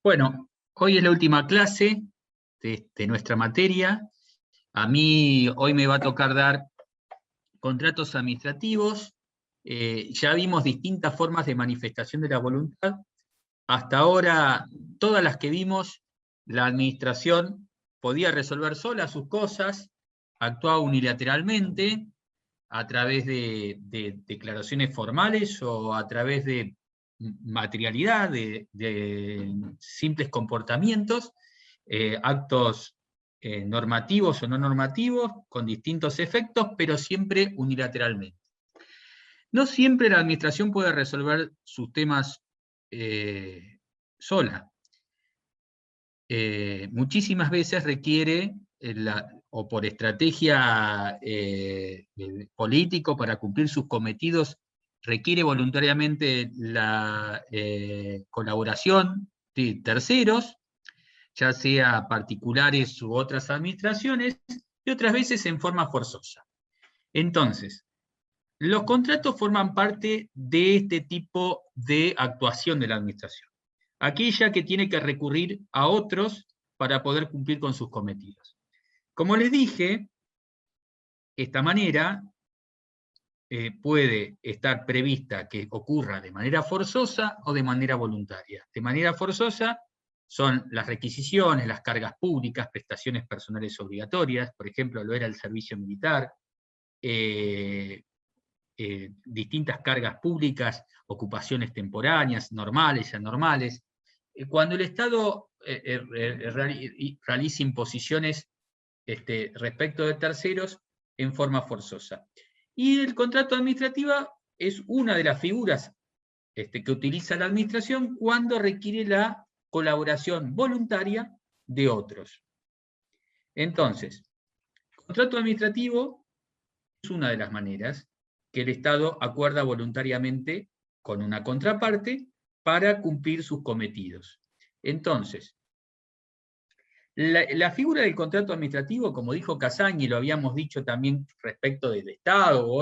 Bueno, hoy es la última clase de nuestra materia. A mí hoy me va a tocar dar contratos administrativos. Ya vimos distintas formas de manifestación de la voluntad. Hasta ahora, todas las que vimos, la administración podía resolver sola sus cosas, actuaba unilateralmente, a través de declaraciones formales o a través de materialidad, de simples comportamientos, actos normativos o no normativos, con distintos efectos, pero siempre unilateralmente. No siempre la administración puede resolver sus temas sola. Muchísimas veces requiere, o por estrategia político para cumplir sus cometidos, requiere voluntariamente la colaboración de terceros, ya sea particulares u otras administraciones, y otras veces en forma forzosa. Entonces, los contratos forman parte de este tipo de actuación de la administración. Aquella que tiene que recurrir a otros para poder cumplir con sus cometidos. Como les dije, esta manera puede estar prevista que ocurra de manera forzosa o de manera voluntaria. De manera forzosa son las requisiciones, las cargas públicas, prestaciones personales obligatorias, por ejemplo, lo era el servicio militar, distintas cargas públicas, ocupaciones temporáneas, normales y anormales. Cuando el Estado realiza imposiciones respecto de terceros en forma forzosa. Y el contrato administrativo es una de las figuras que utiliza la administración cuando requiere la colaboración voluntaria de otros. Entonces, el contrato administrativo es una de las maneras que el Estado acuerda voluntariamente con una contraparte para cumplir sus cometidos. Entonces, la figura del contrato administrativo, como dijo Casañi, lo habíamos dicho también respecto del Estado u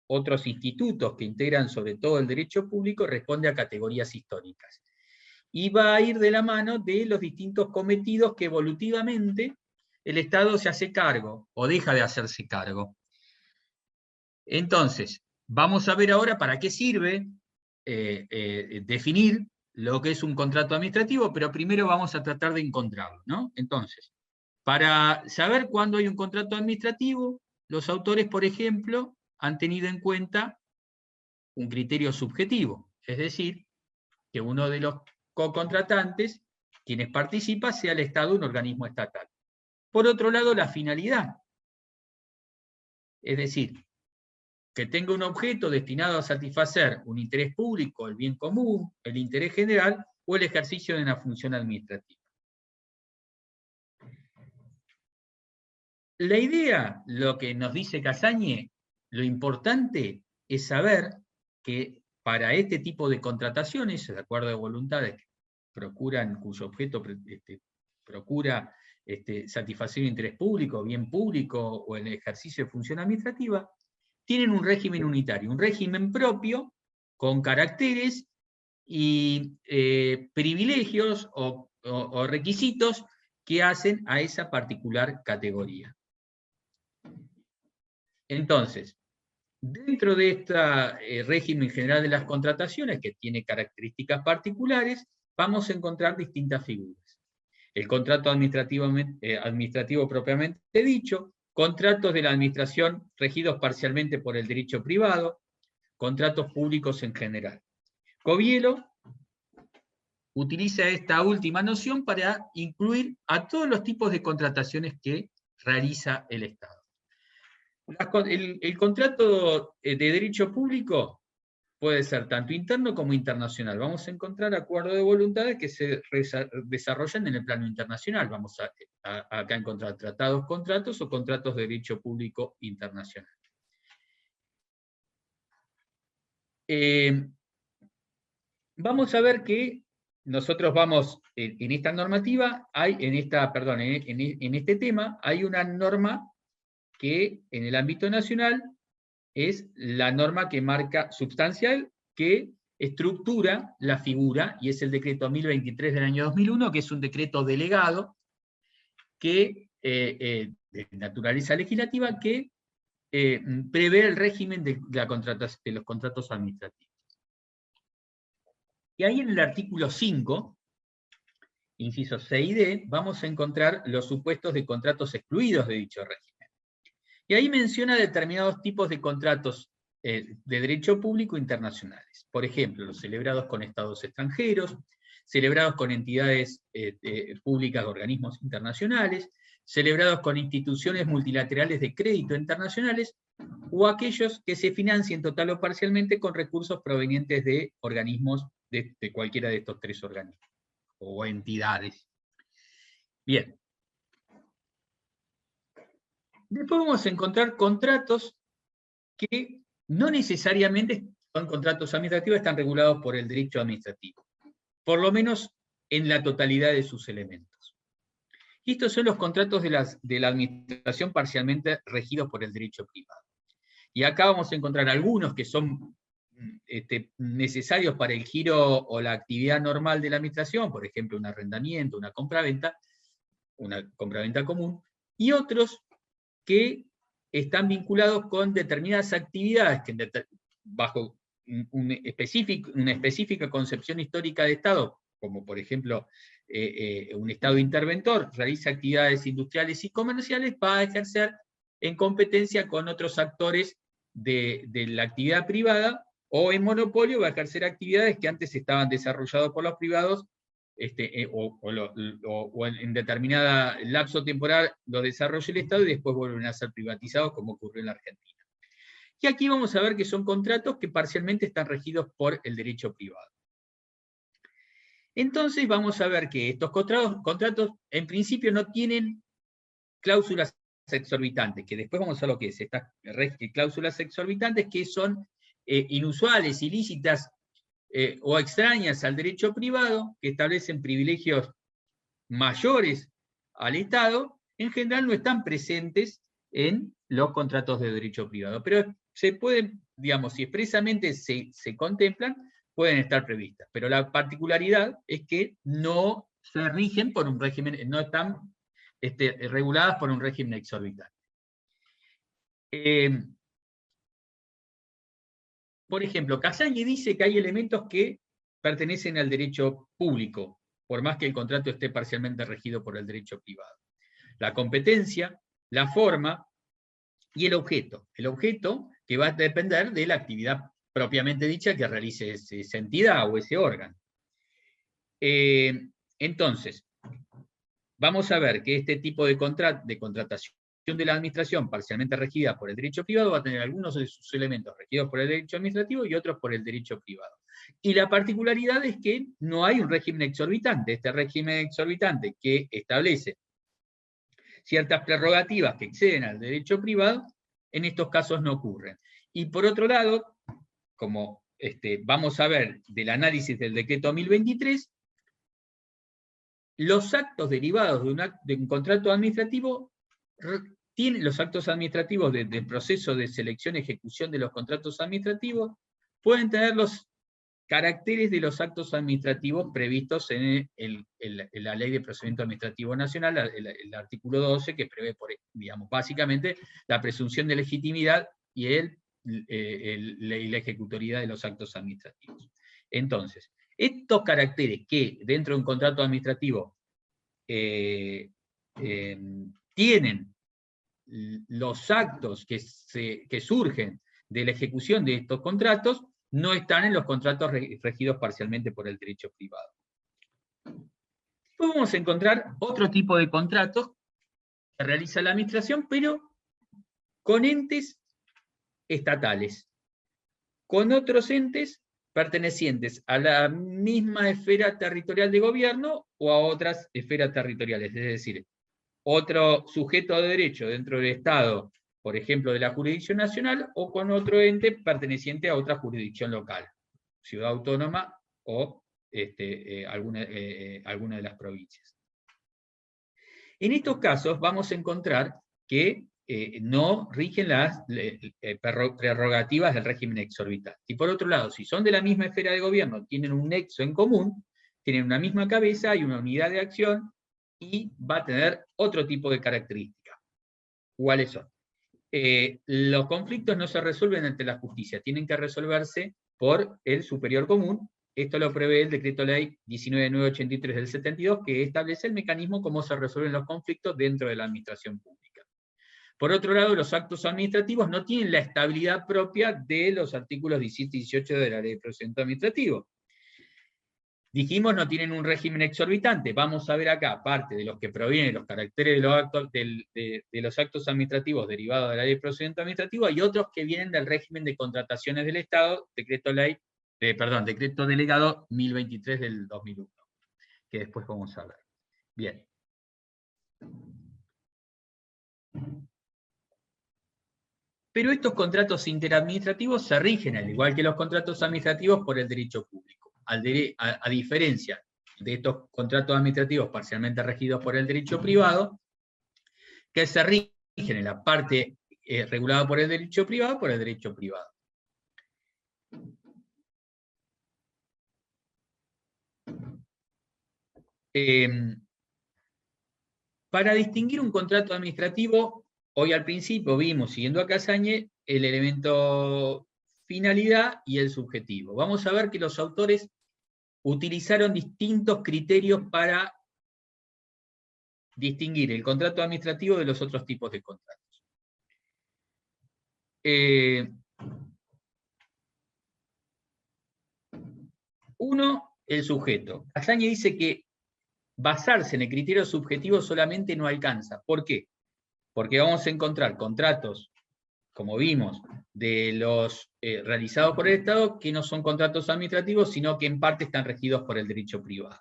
otros institutos que integran sobre todo el derecho público, responde a categorías históricas. Y va a ir de la mano de los distintos cometidos que evolutivamente el Estado se hace cargo o deja de hacerse cargo. Entonces, vamos a ver ahora para qué sirve definir lo que es un contrato administrativo, pero primero vamos a tratar de encontrarlo, ¿no? Entonces, para saber cuándo hay un contrato administrativo, los autores, por ejemplo, han tenido en cuenta un criterio subjetivo, es decir, que uno de los co-contratantes, quienes participa, sea el Estado, un organismo estatal. Por otro lado, la finalidad, es decir, que tenga un objeto destinado a satisfacer un interés público, el bien común, el interés general o el ejercicio de una función administrativa. La idea, lo que nos dice Casañe, lo importante es saber que para este tipo de contrataciones, de acuerdo de voluntades que procuran, cuyo objeto procura satisfacer un interés público, bien público o el ejercicio de función administrativa, tienen un régimen unitario, un régimen propio con caracteres y privilegios o requisitos que hacen a esa particular categoría. Entonces, dentro de este régimen general de las contrataciones, que tiene características particulares, vamos a encontrar distintas figuras. El contrato administrativo propiamente dicho, contratos de la administración regidos parcialmente por el derecho privado, contratos públicos en general. Covielo utiliza esta última noción para incluir a todos los tipos de contrataciones que realiza el Estado. El contrato de derecho público puede ser tanto interno como internacional. Vamos a encontrar acuerdos de voluntades que se desarrollan en el plano internacional. Vamos acá a encontrar tratados, contratos o contratos de derecho público internacional. Vamos a ver que nosotros vamos, en esta normativa, en este tema, hay una norma que en el ámbito nacional es la norma que marca sustancial que estructura la figura, y es el decreto 1023 del año 2001, que es un decreto delegado que, de naturaleza legislativa, que prevé el régimen de los contratos administrativos. Y ahí en el artículo 5, inciso C y D, vamos a encontrar los supuestos de contratos excluidos de dicho régimen. Y ahí menciona determinados tipos de contratos de derecho público internacionales. Por ejemplo, los celebrados con estados extranjeros, celebrados con entidades públicas de organismos internacionales, celebrados con instituciones multilaterales de crédito internacionales, o aquellos que se financien total o parcialmente con recursos provenientes de organismos de cualquiera de estos tres organismos o entidades. Bien. Después vamos a encontrar contratos que no necesariamente son contratos administrativos, están regulados por el derecho administrativo, por lo menos en la totalidad de sus elementos. Y estos son los contratos de la administración parcialmente regidos por el derecho privado. Y acá vamos a encontrar algunos que son necesarios para el giro o la actividad normal de la administración, por ejemplo, un arrendamiento, una compraventa común, y otros que están vinculados con determinadas actividades que bajo una específica concepción histórica de Estado, como por ejemplo un Estado interventor, realiza actividades industriales y comerciales, va a ejercer en competencia con otros actores de la actividad privada, o en monopolio va a ejercer actividades que antes estaban desarrolladas por los privados, o en determinada lapso temporal lo desarrolla el Estado y después vuelven a ser privatizados, como ocurrió en la Argentina. Y aquí vamos a ver que son contratos que parcialmente están regidos por el derecho privado. Entonces vamos a ver que estos contratos en principio no tienen cláusulas exorbitantes, que después vamos a ver lo que es estas cláusulas exorbitantes, que son inusuales, ilícitas, o extrañas al derecho privado, que establecen privilegios mayores al Estado, en general no están presentes en los contratos de derecho privado. Pero se pueden, digamos, si expresamente se contemplan, pueden estar previstas. Pero la particularidad es que no se rigen por un régimen, no están reguladas por un régimen exorbitante. Por ejemplo, Casañi dice que hay elementos que pertenecen al derecho público, por más que el contrato esté parcialmente regido por el derecho privado. La competencia, la forma y el objeto. El objeto que va a depender de la actividad propiamente dicha que realice esa entidad o ese órgano. Entonces, vamos a ver que este tipo de contratación de la administración parcialmente regida por el derecho privado va a tener algunos de sus elementos regidos por el derecho administrativo y otros por el derecho privado. Y la particularidad es que no hay un régimen exorbitante. Este régimen exorbitante que establece ciertas prerrogativas que exceden al derecho privado, en estos casos no ocurren. Y por otro lado, como vamos a ver del análisis del decreto 1023, los actos derivados de un contrato administrativo los actos administrativos del proceso de selección y ejecución de los contratos administrativos pueden tener los caracteres de los actos administrativos previstos en la Ley de Procedimiento Administrativo Nacional, el artículo 12, que prevé, digamos, básicamente la presunción de legitimidad y la ejecutoriedad de los actos administrativos. Entonces, estos caracteres que dentro de un contrato administrativo tienen los actos que surgen de la ejecución de estos contratos, no están en los contratos regidos parcialmente por el derecho privado. Después vamos a encontrar otro tipo de contratos que realiza la administración, pero con entes estatales, con otros entes pertenecientes a la misma esfera territorial de gobierno o a otras esferas territoriales, es decir, otro sujeto de derecho dentro del Estado, por ejemplo, de la jurisdicción nacional, o con otro ente perteneciente a otra jurisdicción local, ciudad autónoma o alguna de las provincias. En estos casos vamos a encontrar que no rigen las prerrogativas del régimen exorbitante. Y por otro lado, si son de la misma esfera de gobierno, tienen un nexo en común, tienen una misma cabeza y una unidad de acción, y va a tener otro tipo de características. ¿Cuáles son? Los conflictos no se resuelven ante la justicia, tienen que resolverse por el superior común. Esto lo prevé el Decreto Ley 19.983 del 72, que establece el mecanismo cómo se resuelven los conflictos dentro de la administración pública. Por otro lado, los actos administrativos no tienen la estabilidad propia de los artículos 17 y 18 de la Ley de Procedimiento Administrativo. Dijimos, no tienen un régimen exorbitante. Vamos a ver acá, aparte de los que provienen de los caracteres de los actos administrativos derivados de la Ley de Procedimiento Administrativo, hay otros que vienen del régimen de contrataciones del Estado, Decreto Delegado 1023 del 2001, que después vamos a ver. Bien. Pero estos contratos interadministrativos se rigen, al igual que los contratos administrativos, por el derecho público. A diferencia de estos contratos administrativos parcialmente regidos por el derecho privado, que se rigen en la parte regulada por el derecho privado, por el derecho privado. Para distinguir un contrato administrativo, hoy al principio vimos, siguiendo a Casañe, el elemento finalidad y el subjetivo. Vamos a ver que los autores utilizaron distintos criterios para distinguir el contrato administrativo de los otros tipos de contratos. Uno, el sujeto. Casañe dice que basarse en el criterio subjetivo solamente no alcanza. ¿Por qué? Porque vamos a encontrar contratos, como vimos, de los realizados por el Estado, que no son contratos administrativos, sino que en parte están regidos por el derecho privado.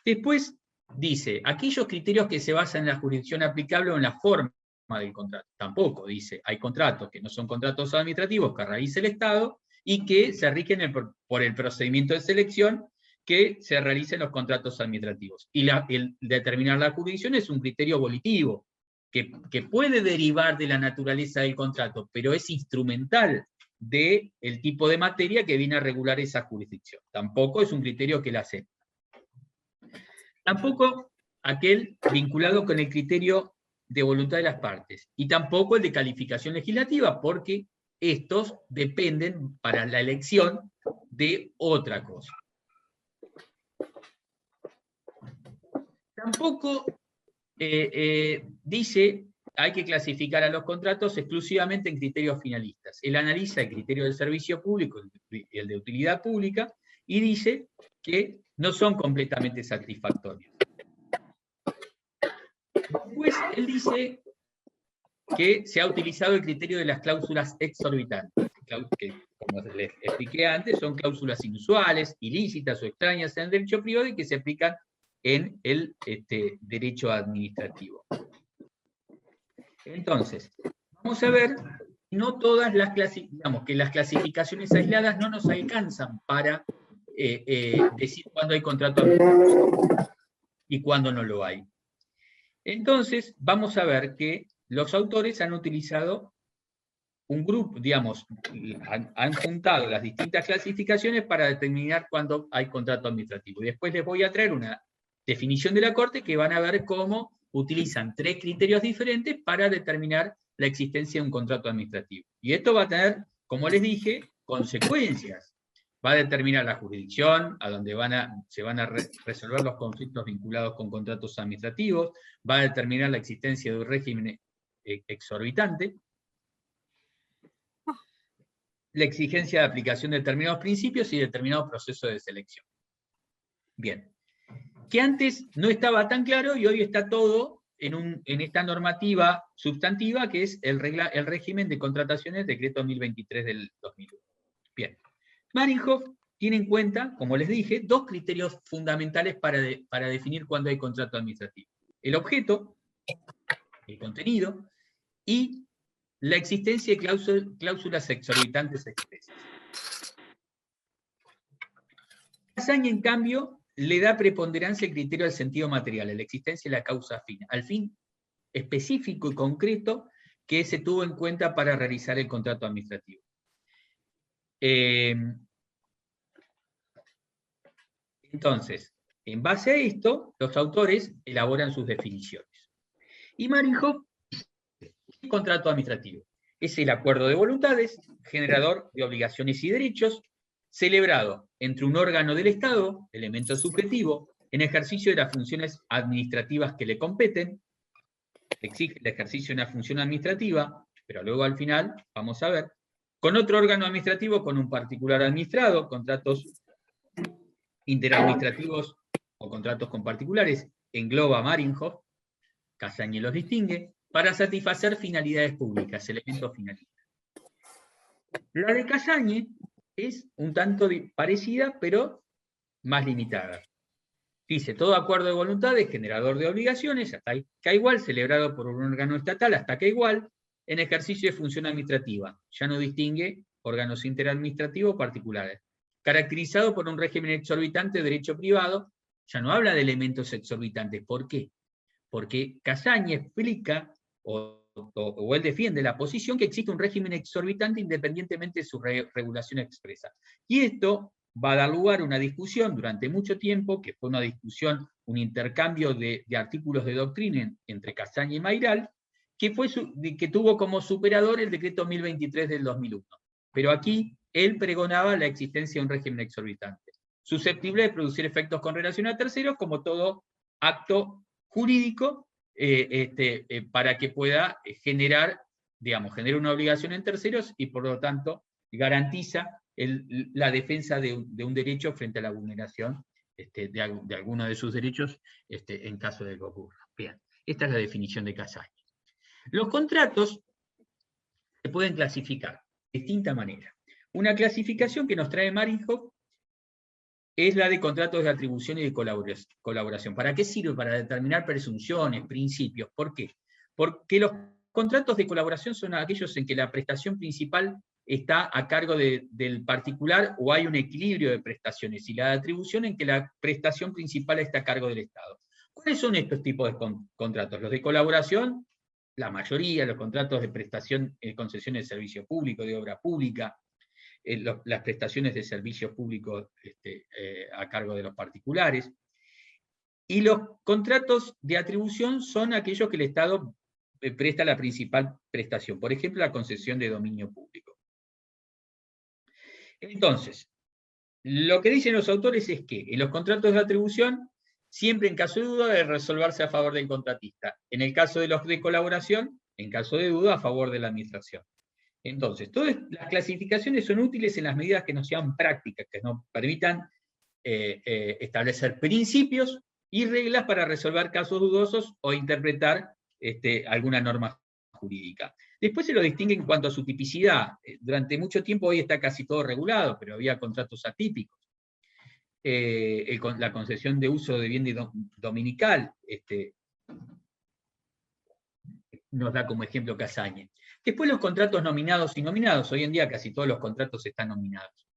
Después dice, aquellos criterios que se basan en la jurisdicción aplicable o en la forma del contrato. Tampoco dice, hay contratos que no son contratos administrativos que realiza el Estado y que se rigen por el procedimiento de selección que se realicen los contratos administrativos. Y el determinar la jurisdicción es un criterio volitivo, que puede derivar de la naturaleza del contrato, pero es instrumental del tipo de materia que viene a regular esa jurisdicción. Tampoco es un criterio que la acepta. Tampoco aquel vinculado con el criterio de voluntad de las partes, y tampoco el de calificación legislativa, porque estos dependen para la elección de otra cosa. Tampoco dice hay que clasificar a los contratos exclusivamente en criterios finalistas. Él analiza el criterio del servicio público y el de utilidad pública y dice que no son completamente satisfactorios. Después él dice que se ha utilizado el criterio de las cláusulas exorbitantes, que, como les expliqué antes, son cláusulas inusuales, ilícitas o extrañas en el derecho privado y que se aplican en el derecho administrativo. Entonces, vamos a ver, no todas las clasificaciones aisladas no nos alcanzan para decir cuándo hay contrato administrativo y cuándo no lo hay. Entonces, vamos a ver que los autores han utilizado un grupo, digamos, han juntado las distintas clasificaciones para determinar cuándo hay contrato administrativo. Y después les voy a traer una definición de la Corte que van a ver cómo utilizan 3 criterios diferentes para determinar la existencia de un contrato administrativo. Y esto va a tener, como les dije, consecuencias. Va a determinar la jurisdicción, a donde se van a resolver los conflictos vinculados con contratos administrativos, va a determinar la existencia de un régimen exorbitante, la exigencia de aplicación de determinados principios y determinados procesos de selección. Bien. Que antes no estaba tan claro y hoy está todo en esta normativa sustantiva que es el régimen de contrataciones, decreto 1023 del 2001. Bien. Marinhoff tiene en cuenta, como les dije, 2 criterios fundamentales para definir cuándo hay contrato administrativo. El objeto, el contenido, y la existencia de cláusulas exorbitantes expresas. Casaña, en cambio, le da preponderancia al criterio del sentido material, a la existencia de la causa fin, al fin específico y concreto que se tuvo en cuenta para realizar el contrato administrativo. Entonces, en base a esto, los autores elaboran sus definiciones. Y Marinhoff, ¿qué contrato administrativo? Es el acuerdo de voluntades, generador de obligaciones y derechos, celebrado entre un órgano del Estado, elemento subjetivo, en ejercicio de las funciones administrativas que le competen, exige el ejercicio de una función administrativa, pero luego al final, vamos a ver, con otro órgano administrativo, con un particular administrado, contratos interadministrativos o contratos con particulares, engloba Marinhoff, Casañe los distingue, para satisfacer finalidades públicas, elementos finalistas. La de Casañe es un tanto parecida, pero más limitada. Dice, todo acuerdo de voluntades, generador de obligaciones, hasta acá igual, celebrado por un órgano estatal, hasta acá igual, en ejercicio de función administrativa. Ya no distingue órganos interadministrativos particulares. Caracterizado por un régimen exorbitante de derecho privado, ya no habla de elementos exorbitantes. ¿Por qué? Porque Casañe explica, o él defiende la posición, que existe un régimen exorbitante independientemente de su regulación expresa. Y esto va a dar lugar a una discusión durante mucho tiempo, que fue una discusión, un intercambio de artículos de doctrina entre Casañe y Mayral, que tuvo como superador el decreto 1023 del 2001. Pero aquí él pregonaba la existencia de un régimen exorbitante, susceptible de producir efectos con relación a terceros, como todo acto jurídico, para que pueda generar una obligación en terceros y por lo tanto garantiza la defensa de un derecho frente a la vulneración de alguno de sus derechos en caso de que ocurra. Bien, esta es la definición de Casañe. Los contratos se pueden clasificar de distinta manera. Una clasificación que nos trae Marinhoff es la de contratos de atribución y de colaboración. ¿Para qué sirve? Para determinar presunciones, principios. ¿Por qué? Porque los contratos de colaboración son aquellos en que la prestación principal está a cargo del particular o hay un equilibrio de prestaciones, y la de atribución en que la prestación principal está a cargo del Estado. ¿Cuáles son estos tipos de contratos? Los de colaboración, la mayoría, los contratos de prestación, concesiones de servicio público, de obra pública, las prestaciones de servicios públicos a cargo de los particulares. Y los contratos de atribución son aquellos que el Estado presta la principal prestación, por ejemplo, la concesión de dominio público. Entonces, lo que dicen los autores es que en los contratos de atribución, siempre en caso de duda debe resolverse a favor del contratista. En el caso de los de colaboración, en caso de duda, a favor de la administración. Entonces, todas las clasificaciones son útiles en las medidas que nos sean prácticas, que nos permitan establecer principios y reglas para resolver casos dudosos o interpretar alguna norma jurídica. Después se lo distingue en cuanto a su tipicidad. Durante mucho tiempo hoy está casi todo regulado, pero había contratos atípicos. La concesión de uso de bien dominical nos da como ejemplo Casañe. Después los contratos nominados y nominados. Hoy en día casi todos los contratos están nominados.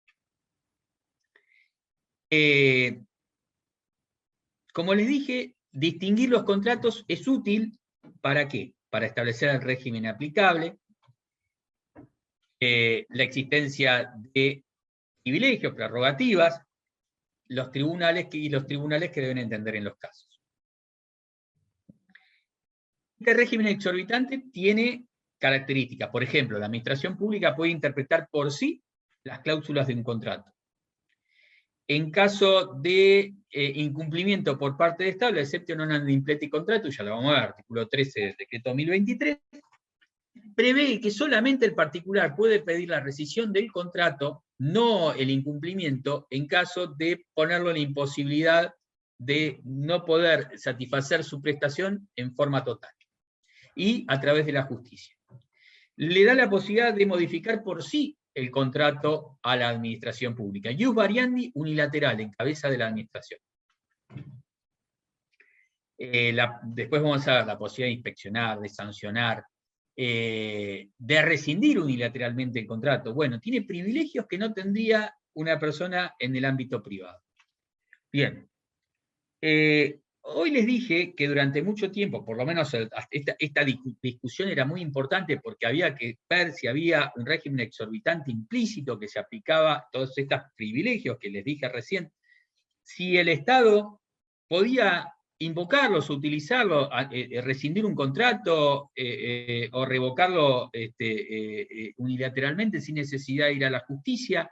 Como les dije, distinguir los contratos es útil. ¿Para qué? Para establecer el régimen aplicable, la existencia de privilegios, prerrogativas, los tribunales que deben entender en los casos. Este régimen exorbitante tiene características. Por ejemplo, la administración pública puede interpretar por sí las cláusulas de un contrato. En caso de incumplimiento por parte del Estado, el exceptio non impleti contrato, ya lo vamos a ver, artículo 13 del decreto 1023, prevé que solamente el particular puede pedir la rescisión del contrato, no el incumplimiento, en caso de ponerlo en la imposibilidad de no poder satisfacer su prestación en forma total, y a través de la justicia. Le da la posibilidad de modificar por sí el contrato a la administración pública. Ius variandi unilateral, en cabeza de la administración. Después vamos a ver la posibilidad de inspeccionar, de sancionar, de rescindir unilateralmente el contrato. Bueno, tiene privilegios que no tendría una persona en el ámbito privado. Bien. Hoy les dije que durante mucho tiempo, por lo menos esta discusión era muy importante porque había que ver si había un régimen exorbitante implícito que se aplicaba a todos estos privilegios que les dije recién, si el Estado podía invocarlos, utilizarlos, rescindir un contrato o revocarlo unilateralmente sin necesidad de ir a la justicia,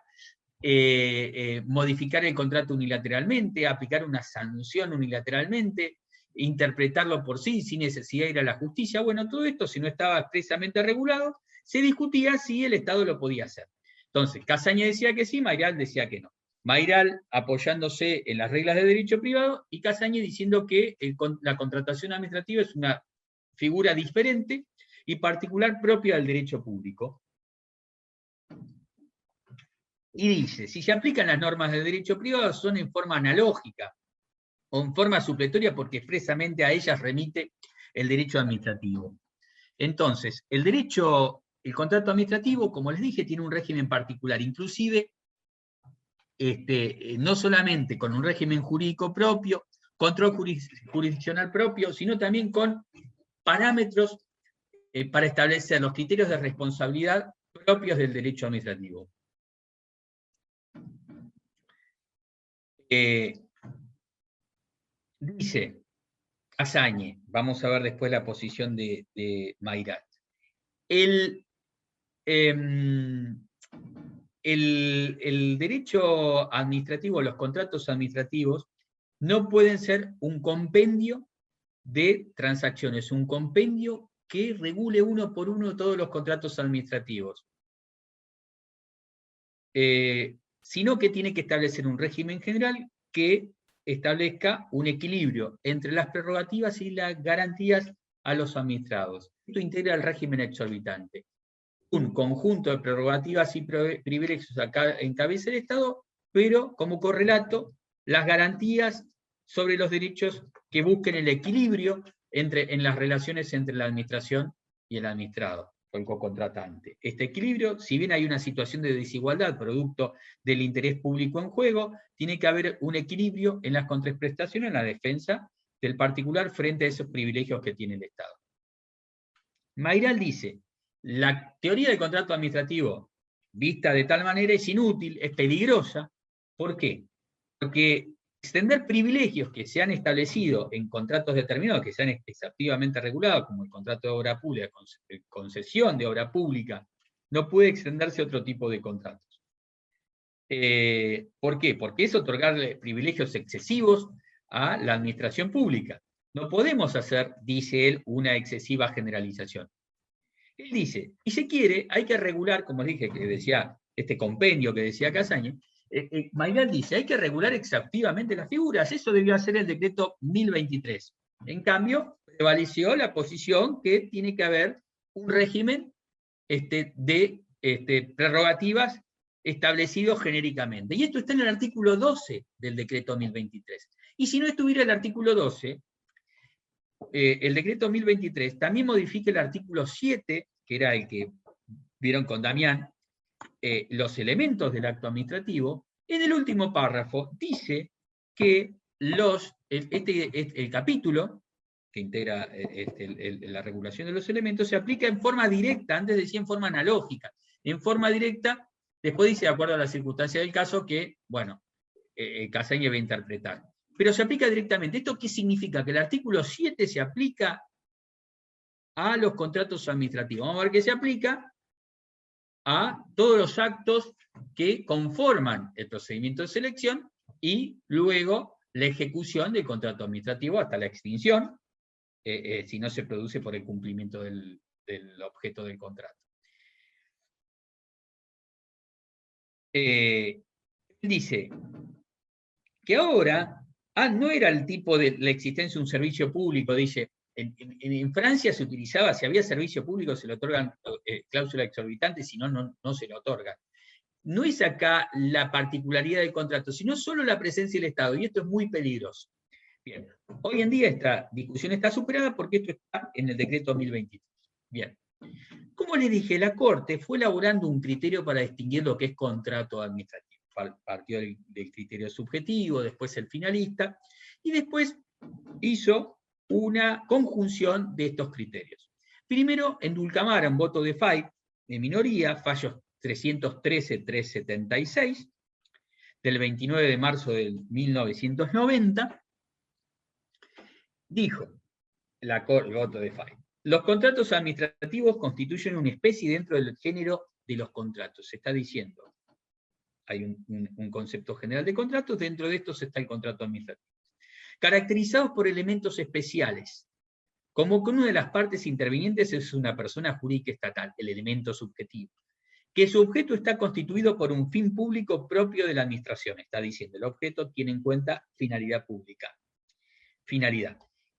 modificar el contrato unilateralmente, aplicar una sanción unilateralmente, interpretarlo por sí sin necesidad de ir a la justicia. Bueno, todo esto, si no estaba expresamente regulado, se discutía si el Estado lo podía hacer. Entonces, Casaña decía que sí, Mayral decía que no. Mayral apoyándose en las reglas de derecho privado y Casaña diciendo que la contratación administrativa es una figura diferente y particular propia del derecho público. Y dice, si se aplican las normas del derecho privado son en forma analógica o en forma supletoria porque expresamente a ellas remite el derecho administrativo. Entonces, el contrato administrativo, como les dije, tiene un régimen particular, inclusive no solamente con un régimen jurídico propio, control jurisdiccional propio, sino también con parámetros para establecer los criterios de responsabilidad propios del derecho administrativo. Dice Casañe, vamos a ver después la posición de Mayrat. El derecho administrativo, los contratos administrativos, no pueden ser un compendio de transacciones, un compendio que regule uno por uno todos los contratos administrativos, sino que tiene que establecer un régimen general que establezca un equilibrio entre las prerrogativas y las garantías a los administrados. Esto integra el régimen exorbitante. Un conjunto de prerrogativas y privilegios acá encabeza el Estado, pero como correlato, las garantías sobre los derechos que busquen el equilibrio en las relaciones entre la administración y el administrado, o el cocontratante. Este equilibrio, si bien hay una situación de desigualdad producto del interés público en juego, tiene que haber un equilibrio en las contraprestaciones, en la defensa del particular frente a esos privilegios que tiene el Estado. Mayral dice, la teoría del contrato administrativo, vista de tal manera, es inútil, es peligrosa. ¿Por qué? Porque extender privilegios que se han establecido en contratos determinados, que se han exhaustivamente regulados, como el contrato de obra pública, concesión de obra pública, no puede extenderse a otro tipo de contratos. ¿Por qué? Porque es otorgarle privilegios excesivos a la administración pública. No podemos hacer, dice él, una excesiva generalización. Él dice, y se quiere, hay que regular, como dije, que decía este compendio que decía Casaña, Mayral dice, hay que regular exhaustivamente las figuras, eso debió hacer el decreto 1023. En cambio, prevaleció la posición que tiene que haber un régimen de prerrogativas establecido genéricamente. Y esto está en el artículo 12 del decreto 1023. Y si no estuviera el artículo 12, el decreto 1023 también modifica el artículo 7, que era el que vieron con Damián, los elementos del acto administrativo. En el último párrafo dice que el capítulo que integra la regulación de los elementos se aplica en forma directa, antes decía en forma analógica, en forma directa, después dice de acuerdo a las circunstancias del caso que, bueno, Casaña va a interpretar. Pero se aplica directamente. ¿Esto qué significa? Que el artículo 7 se aplica a los contratos administrativos. Vamos a ver que se aplica a todos los actos que conforman el procedimiento de selección y luego la ejecución del contrato administrativo hasta la extinción, si no se produce por el cumplimiento del objeto del contrato. Dice que ahora, no era el tipo de la existencia de un servicio público, dice, en Francia se utilizaba, si había servicio público se le otorgan cláusulas exorbitantes, si no, no se le otorgan. No es acá la particularidad del contrato, sino solo la presencia del Estado, y esto es muy peligroso. Bien, hoy en día esta discusión está superada porque esto está en el decreto 1023. Bien, como les dije, la Corte fue elaborando un criterio para distinguir lo que es contrato administrativo. Partió del criterio subjetivo, después el finalista, y después hizo una conjunción de estos criterios. Primero, en Dulcamara, un voto de FAI, de minoría, fallos 313-376, del 29 de marzo de 1990, dijo el voto de FAI: los contratos administrativos constituyen una especie dentro del género de los contratos. Se está diciendo, hay un concepto general de contratos, dentro de estos está el contrato administrativo, caracterizados por elementos especiales, como que una de las partes intervinientes es una persona jurídica estatal, el elemento subjetivo, que su objeto está constituido por un fin público propio de la administración. Está diciendo, el objeto tiene en cuenta finalidad pública, finalidad,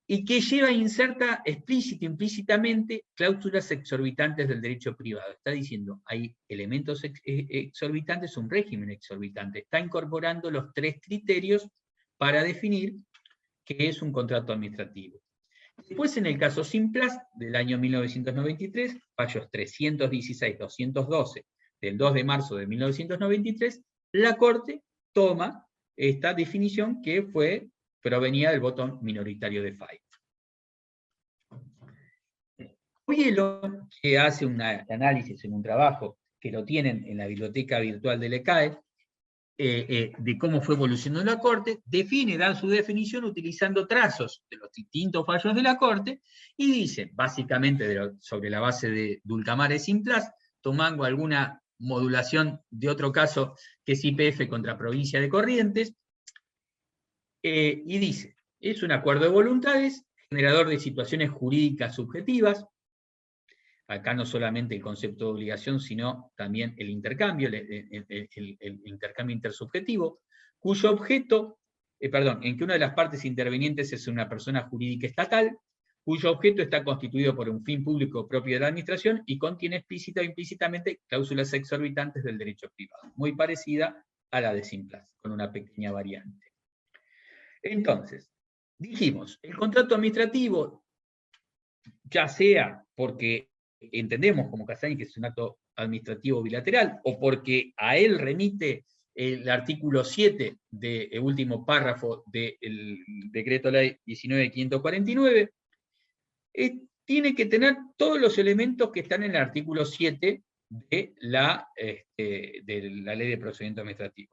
y que lleva inserta explícita e implícitamente cláusulas exorbitantes del derecho privado. Está diciendo, hay elementos exorbitantes, un régimen exorbitante. Está incorporando los tres criterios para definir qué es un contrato administrativo. Después, en el caso Simplast, del año 1993, fallos 316-212, del 2 de marzo de 1993, la Corte toma esta definición que provenía del voto minoritario de FAI. Obielo, que hace un análisis en un trabajo que lo tienen en la biblioteca virtual del ECAE, de cómo fue evolucionando la Corte, da su definición utilizando trazos de los distintos fallos de la Corte, y dice, básicamente sobre la base de Dulcamara y Simplast, tomando alguna modulación de otro caso que es YPF contra Provincia de Corrientes, y dice, es un acuerdo de voluntades, generador de situaciones jurídicas subjetivas. Acá no solamente el concepto de obligación, sino también el intercambio, el intercambio intersubjetivo, cuyo objeto, en que una de las partes intervenientes es una persona jurídica estatal, cuyo objeto está constituido por un fin público propio de la administración y contiene explícita o implícitamente cláusulas exorbitantes del derecho privado, muy parecida a la de Simplast, con una pequeña variante. Entonces, dijimos, el contrato administrativo, ya sea porque entendemos como Castañi que es un acto administrativo bilateral, o porque a él remite el artículo 7 del último párrafo del decreto ley 19.549, tiene que tener todos los elementos que están en el artículo 7 de la ley de procedimiento administrativo.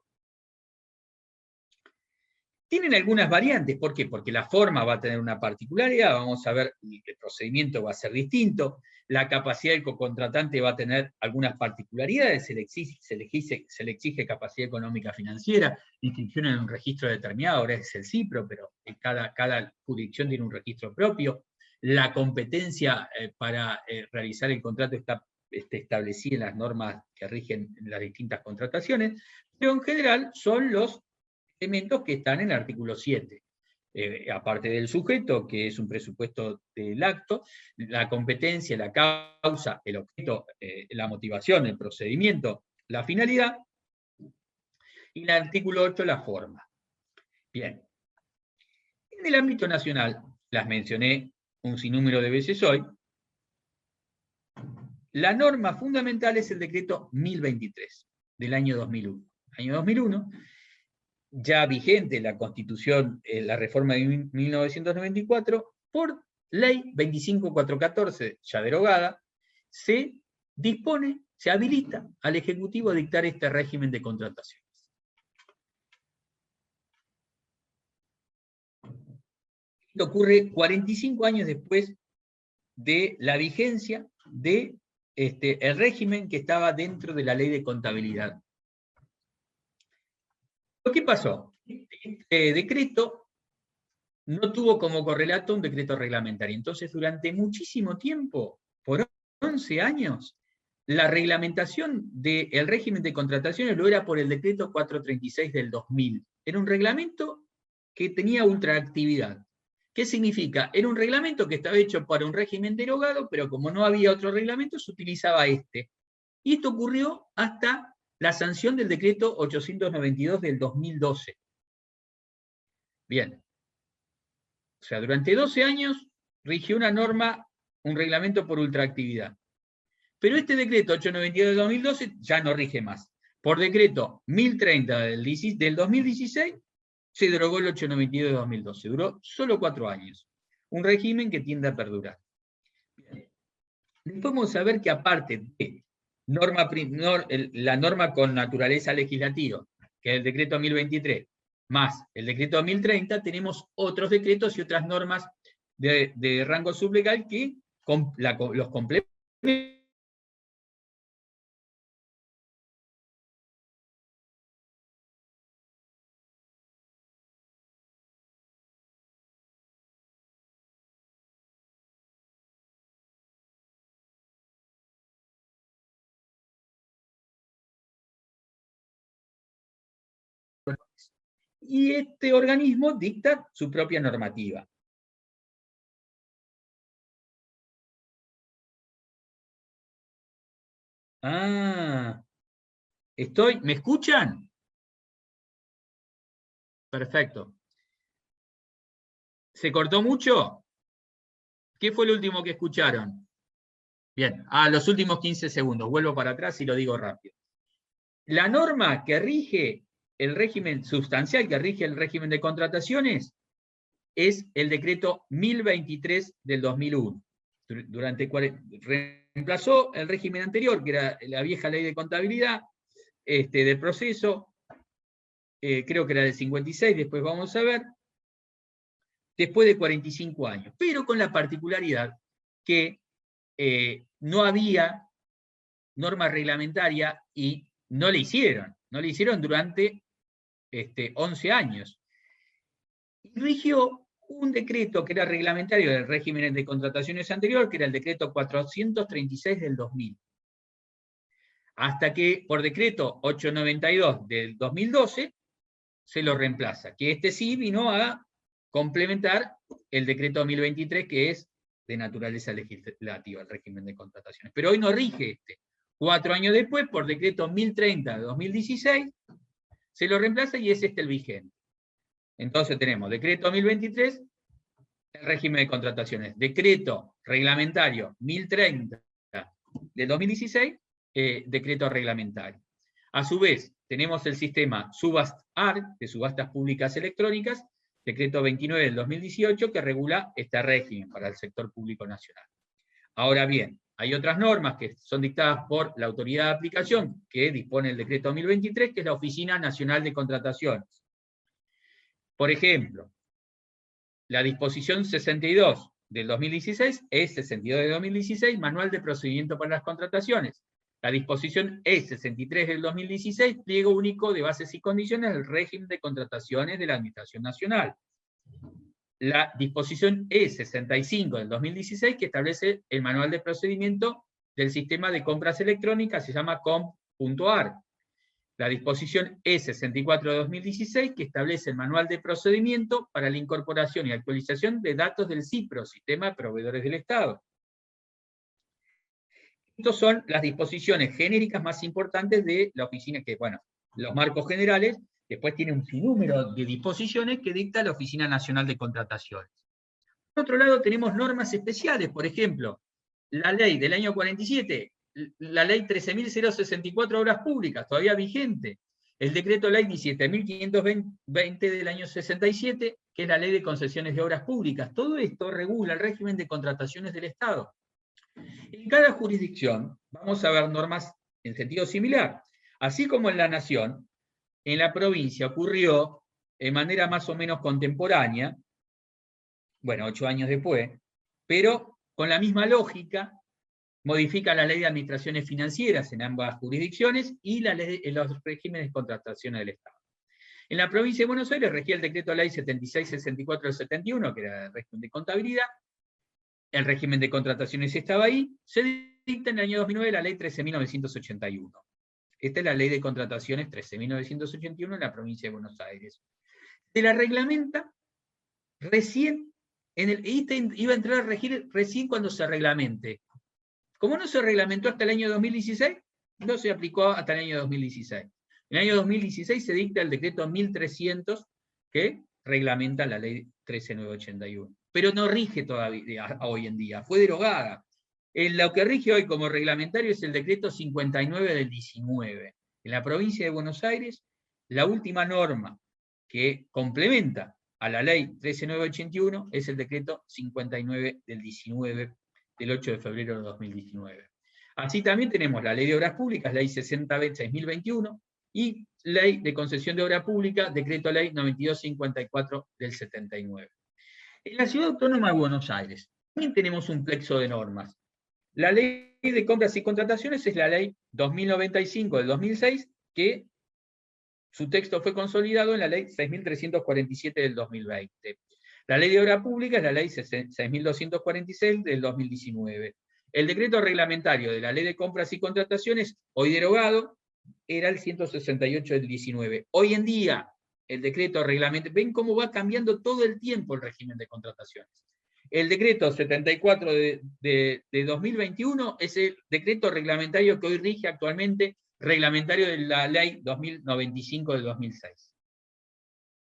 Tienen algunas variantes, ¿por qué? Porque la forma va a tener una particularidad, vamos a ver, el procedimiento va a ser distinto, la capacidad del cocontratante va a tener algunas particularidades, se le exige capacidad económica financiera, inscripción en un registro determinado, ahora es el CIPRO, pero cada jurisdicción tiene un registro propio, la competencia para realizar el contrato está establecida en las normas que rigen las distintas contrataciones, pero en general son los elementos que están en el artículo 7. Aparte del sujeto, que es un presupuesto del acto, la competencia, la causa, el objeto, la motivación, el procedimiento, la finalidad, y el artículo 8, la forma. Bien. En el ámbito nacional, las mencioné un sinnúmero de veces hoy, la norma fundamental es el decreto 1023, del año 2001. Año 2001, ya vigente la Constitución, la reforma de 1994, por ley 25414, ya derogada, se dispone, se habilita al Ejecutivo a dictar este régimen de contrataciones. Esto ocurre 45 años después de la vigencia de el régimen que estaba dentro de la ley de contabilidad. ¿Qué pasó? Este decreto no tuvo como correlato un decreto reglamentario. Entonces, durante muchísimo tiempo, por 11 años, la reglamentación del régimen de contrataciones lo era por el decreto 436 del 2000. Era un reglamento que tenía ultraactividad. ¿Qué significa? Era un reglamento que estaba hecho para un régimen derogado, pero como no había otro reglamento, se utilizaba este. Y esto ocurrió hasta la sanción del decreto 892 del 2012. Bien. O sea, durante 12 años rigió una norma, un reglamento por ultraactividad. Pero este decreto 892 del 2012 ya no rige más. Por decreto 1030 del 2016 se derogó el 892 de 2012. Duró solo 4 años. Un régimen que tiende a perdurar. Bien. Después vamos a ver que aparte de la norma con naturaleza legislativa, que es el decreto 1023, más el decreto 1030, tenemos otros decretos y otras normas de rango sublegal que los complementan. Y este organismo dicta su propia normativa. ¿Me escuchan? Perfecto. ¿Se cortó mucho? ¿Qué fue lo último que escucharon? Bien, los últimos 15 segundos. Vuelvo para atrás y lo digo rápido. La norma que rige el régimen sustancial, que rige el régimen de contrataciones, es el decreto 1023 del 2001. Reemplazó el régimen anterior, que era la vieja ley de contabilidad del proceso, creo que era del 56, después vamos a ver, después de 45 años, pero con la particularidad que no había norma reglamentaria y no le hicieron durante 11 años. Y rigió un decreto que era reglamentario del régimen de contrataciones anterior, que era el decreto 436 del 2000. Hasta que por decreto 892 del 2012 se lo reemplaza, que sí vino a complementar el decreto 1023, que es de naturaleza legislativa, el régimen de contrataciones. Pero hoy no rige 4 años después, por decreto 1030 de 2016, se lo reemplaza y es el vigente. Entonces tenemos decreto 1023, el régimen de contrataciones, decreto reglamentario 1030 de 2016, decreto reglamentario. A su vez, tenemos el sistema SUBAST-AR, de subastas públicas electrónicas, decreto 29 del 2018, que regula este régimen para el sector público nacional. Ahora bien, hay otras normas que son dictadas por la autoridad de aplicación, que dispone el decreto 1023, que es la Oficina Nacional de Contrataciones. Por ejemplo, la disposición 62 del 2016 es 62 de 2016, Manual de Procedimiento para las Contrataciones. La disposición E63 del 2016, Pliego Único de Bases y Condiciones del Régimen de Contrataciones de la Administración Nacional. La disposición E65 del 2016, que establece el Manual de Procedimiento del Sistema de Compras Electrónicas, se llama comp.ar. La disposición E64 de 2016, que establece el Manual de Procedimiento para la incorporación y actualización de datos del CIPRO, Sistema de Proveedores del Estado. Estas son las disposiciones genéricas más importantes de la oficina, que, bueno, los marcos generales, después tiene un sinnúmero de disposiciones que dicta la Oficina Nacional de Contrataciones. Por otro lado, tenemos normas especiales, por ejemplo, la ley del año 47, la ley 13.064 Obras Públicas, todavía vigente, el decreto ley 17.520 del año 67, que es la ley de concesiones de obras públicas. Todo esto regula el régimen de contrataciones del Estado. En cada jurisdicción vamos a ver normas en sentido similar. Así como en la Nación, en la provincia ocurrió de manera más o menos contemporánea, bueno, 8 años después, pero con la misma lógica, modifica la ley de administraciones financieras en ambas jurisdicciones y la ley en los regímenes de contratación del Estado. En la provincia de Buenos Aires regía el decreto ley 7664 del 71, que era el régimen de contabilidad. El régimen de contrataciones estaba ahí. Se dicta en el año 2009 la ley 13.981. Esta es la ley de contrataciones 13.981 en la provincia de Buenos Aires. Se la reglamenta recién, iba a entrar a regir recién cuando se reglamente. Como no se reglamentó hasta el año 2016, no se aplicó hasta el año 2016. En el año 2016 se dicta el decreto 1300 que reglamenta la ley 13981. Pero no rige todavía hoy en día, fue derogada. Lo que rige hoy como reglamentario es el decreto 59 del 19. En la provincia de Buenos Aires, la última norma que complementa a la ley 13981 es el decreto 59 del 19, del 8 de febrero de 2019. Así también tenemos la ley de obras públicas, ley 60/6021, y ley de concesión de obra pública, decreto ley 9254 del 79. En la Ciudad Autónoma de Buenos Aires también tenemos un plexo de normas. La ley de compras y contrataciones es la ley 2095 del 2006, que su texto fue consolidado en la ley 6347 del 2020. La ley de obra pública es la ley 6246 del 2019. El decreto reglamentario de la ley de compras y contrataciones, hoy derogado, era el 168 del 19. Hoy en día, el decreto reglamentario, ven cómo va cambiando todo el tiempo el régimen de contrataciones. El decreto 74 de 2021 es el decreto reglamentario que hoy rige actualmente, reglamentario de la ley 2095 del 2006.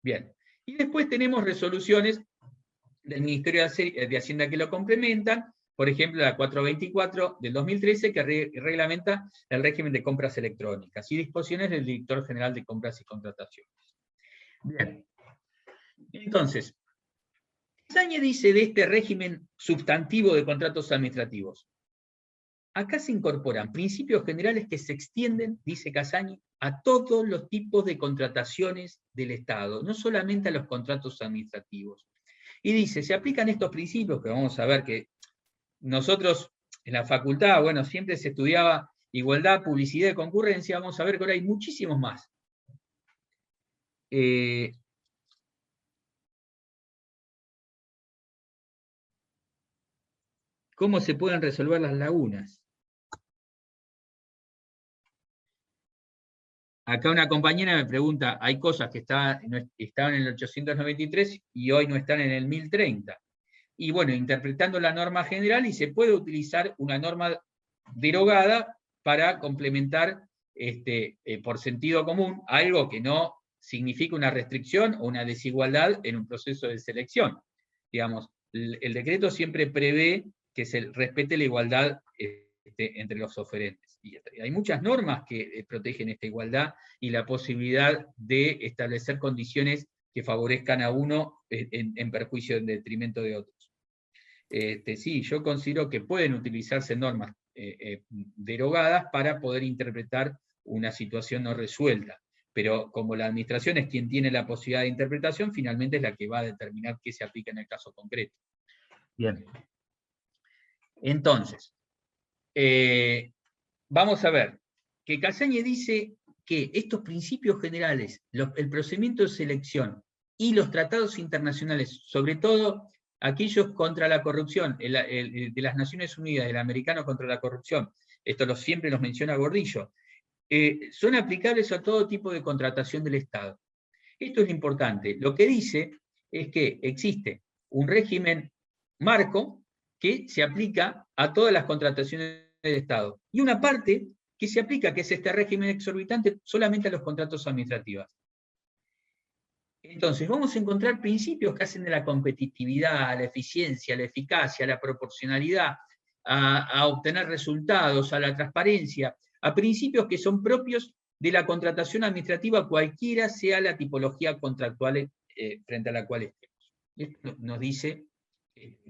Bien, y después tenemos resoluciones del Ministerio de Hacienda que lo complementan, por ejemplo la 424 del 2013 que reglamenta el régimen de compras electrónicas y disposiciones del Director General de Compras y Contrataciones. Bien, entonces, Casaña dice de este régimen sustantivo de contratos administrativos. Acá se incorporan principios generales que se extienden, dice Casaña, a todos los tipos de contrataciones del Estado, no solamente a los contratos administrativos. Y dice, se aplican estos principios, que vamos a ver que nosotros en la facultad, bueno, siempre se estudiaba igualdad, publicidad y concurrencia, vamos a ver que ahora hay muchísimos más. ¿Cómo se pueden resolver las lagunas? Acá una compañera me pregunta, hay cosas que estaban en el 893 y hoy no están en el 1030. Y bueno, interpretando la norma general, y se puede utilizar una norma derogada para complementar por sentido común algo que no significa una restricción o una desigualdad en un proceso de selección. Digamos, el decreto siempre prevé que se respete la igualdad entre los oferentes. Y hay muchas normas que protegen esta igualdad y la posibilidad de establecer condiciones que favorezcan a uno en perjuicio, en detrimento de otros. Sí, yo considero que pueden utilizarse normas derogadas para poder interpretar una situación no resuelta, pero como la administración es quien tiene la posibilidad de interpretación, finalmente es la que va a determinar qué se aplica en el caso concreto. Bien. Entonces, vamos a ver que Casaña dice que estos principios generales, el procedimiento de selección y los tratados internacionales, sobre todo aquellos contra la corrupción, de las Naciones Unidas, el americano contra la corrupción, esto siempre los menciona Gordillo, son aplicables a todo tipo de contratación del Estado. Esto es lo importante. Lo que dice es que existe un régimen marco que se aplica a todas las contrataciones del Estado, y una parte que se aplica, que es este régimen exorbitante, solamente a los contratos administrativos. Entonces, vamos a encontrar principios que hacen de la competitividad, a la eficiencia, a la eficacia, a la proporcionalidad, a obtener resultados, a la transparencia, a principios que son propios de la contratación administrativa, cualquiera sea la tipología contractual frente a la cual estemos. Esto nos dice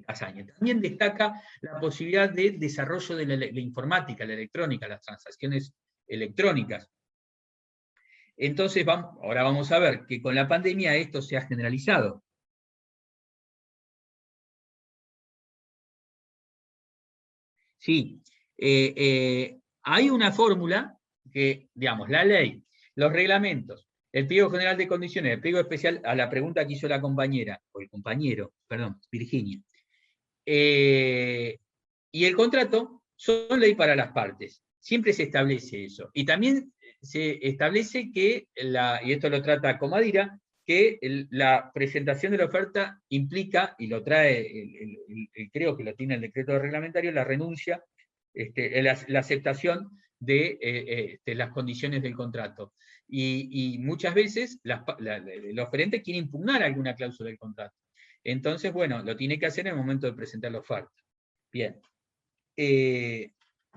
Casaña. También destaca la posibilidad de desarrollo de la informática, la electrónica, las transacciones electrónicas. Entonces, ahora vamos a ver que con la pandemia esto se ha generalizado. Sí, hay una fórmula que, digamos, la ley, los reglamentos, el pliego general de condiciones, el pliego especial, a la pregunta que hizo la compañera, o el compañero, perdón, Virginia, y el contrato son ley para las partes. Siempre se establece eso. Y también se establece que, y esto lo trata Comadira, que la presentación de la oferta implica, y lo trae, creo que lo tiene el decreto reglamentario, la renuncia, la aceptación de las condiciones del contrato. Y muchas veces el oferente quiere impugnar alguna cláusula del contrato. Entonces, bueno, lo tiene que hacer en el momento de presentar la oferta. Bien.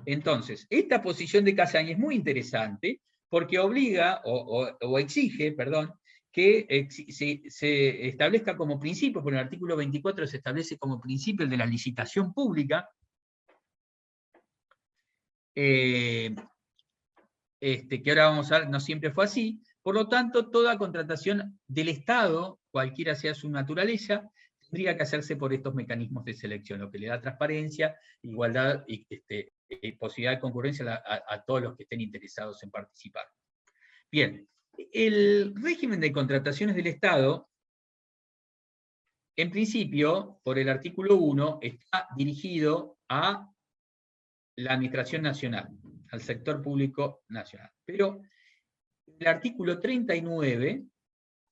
Entonces, esta posición de Casaña es muy interesante porque obliga, o exige, perdón, que se establezca como principio, por el artículo 24 se establece como principio el de la licitación pública, que ahora vamos a ver, no siempre fue así. Por lo tanto, toda contratación del Estado, cualquiera sea su naturaleza, tendría que hacerse por estos mecanismos de selección, lo que le da transparencia, igualdad y posibilidad de concurrencia a todos los que estén interesados en participar. Bien, el régimen de contrataciones del Estado, en principio, por el artículo 1, está dirigido a la Administración Nacional, al sector público nacional. Pero el artículo 39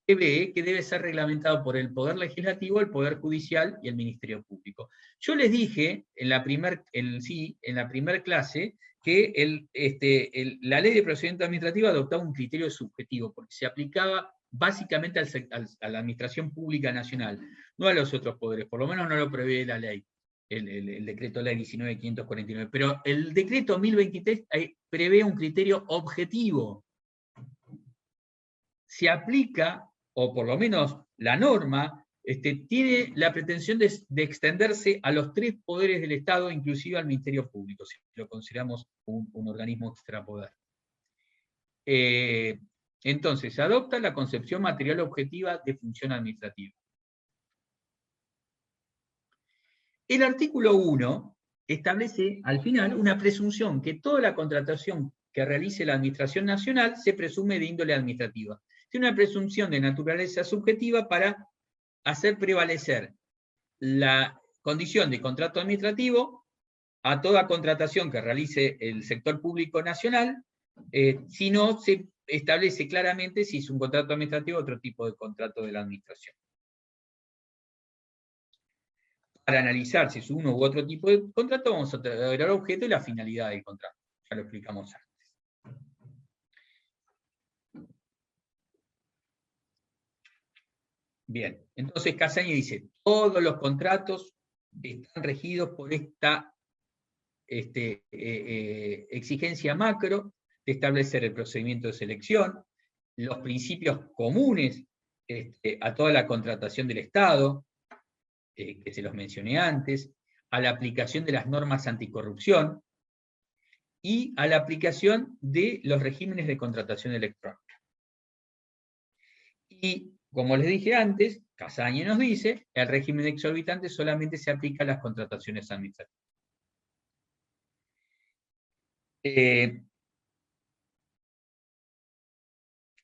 prevé que debe ser reglamentado por el Poder Legislativo, el Poder Judicial y el Ministerio Público. Yo les dije en la primer clase que la Ley de Procedimiento Administrativo adoptaba un criterio subjetivo, porque se aplicaba básicamente a la Administración Pública Nacional, no a los otros poderes, por lo menos no lo prevé la ley, el decreto ley 19.549, pero el decreto 1023 prevé un criterio objetivo. Se aplica, o por lo menos la norma, tiene la pretensión de extenderse a los 3 poderes del Estado, inclusive al Ministerio Público, si lo consideramos un organismo extrapoder. Entonces, se adopta la concepción material objetiva de función administrativa. El artículo 1 establece, al final, una presunción que toda la contratación que realice la Administración Nacional se presume de índole administrativa. Tiene una presunción de naturaleza subjetiva para hacer prevalecer la condición de contrato administrativo a toda contratación que realice el sector público nacional, si no se establece claramente si es un contrato administrativo o otro tipo de contrato de la administración. Para analizar si es uno u otro tipo de contrato, vamos a ver el objeto y la finalidad del contrato. Ya lo explicamos antes. Bien, entonces Casaña dice, todos los contratos están regidos por esta exigencia macro de establecer el procedimiento de selección, los principios comunes a toda la contratación del Estado, que se los mencioné antes, a la aplicación de las normas anticorrupción y a la aplicación de los regímenes de contratación electrónica. Y, como les dije antes, Casaña nos dice, el régimen exorbitante solamente se aplica a las contrataciones administrativas.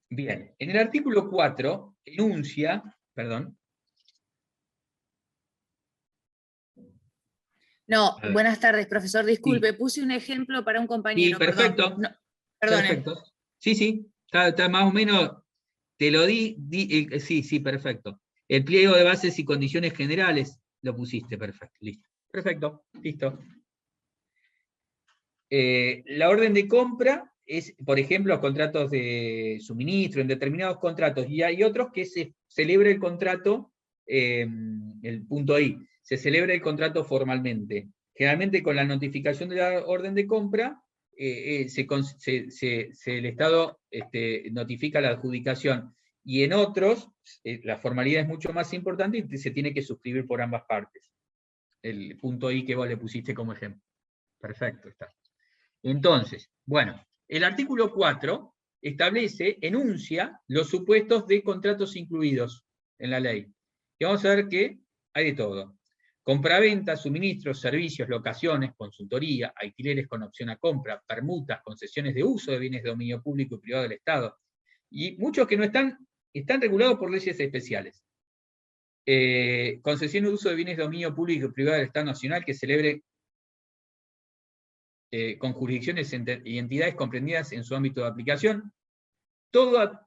Bien, en el artículo 4 enuncia, perdón. No, buenas tardes, profesor, disculpe, Sí. puse un ejemplo para un compañero. Sí, perfecto. No, perdone. Perfecto. Sí, está más o menos, te lo sí, perfecto. El pliego de bases y condiciones generales lo pusiste, perfecto, listo. Perfecto, listo. La orden de compra es, por ejemplo, los contratos de suministro, en determinados contratos, y hay otros que se celebra el contrato, el punto ahí, se celebra el contrato formalmente. Generalmente con la notificación de la orden de compra, el Estado notifica la adjudicación, y en otros, la formalidad es mucho más importante y se tiene que suscribir por ambas partes. El punto ahí que vos le pusiste como ejemplo. Perfecto, está. Entonces, bueno, el artículo 4 enuncia los supuestos de contratos incluidos en la ley. Y vamos a ver que hay de todo. Compraventa, suministros, servicios, locaciones, consultoría, alquileres con opción a compra, permutas, concesiones de uso de bienes de dominio público y privado del Estado. Y muchos que no están regulados por leyes especiales. Concesión de uso de bienes de dominio público y privado del Estado Nacional que celebre con jurisdicciones y entidades comprendidas en su ámbito de aplicación.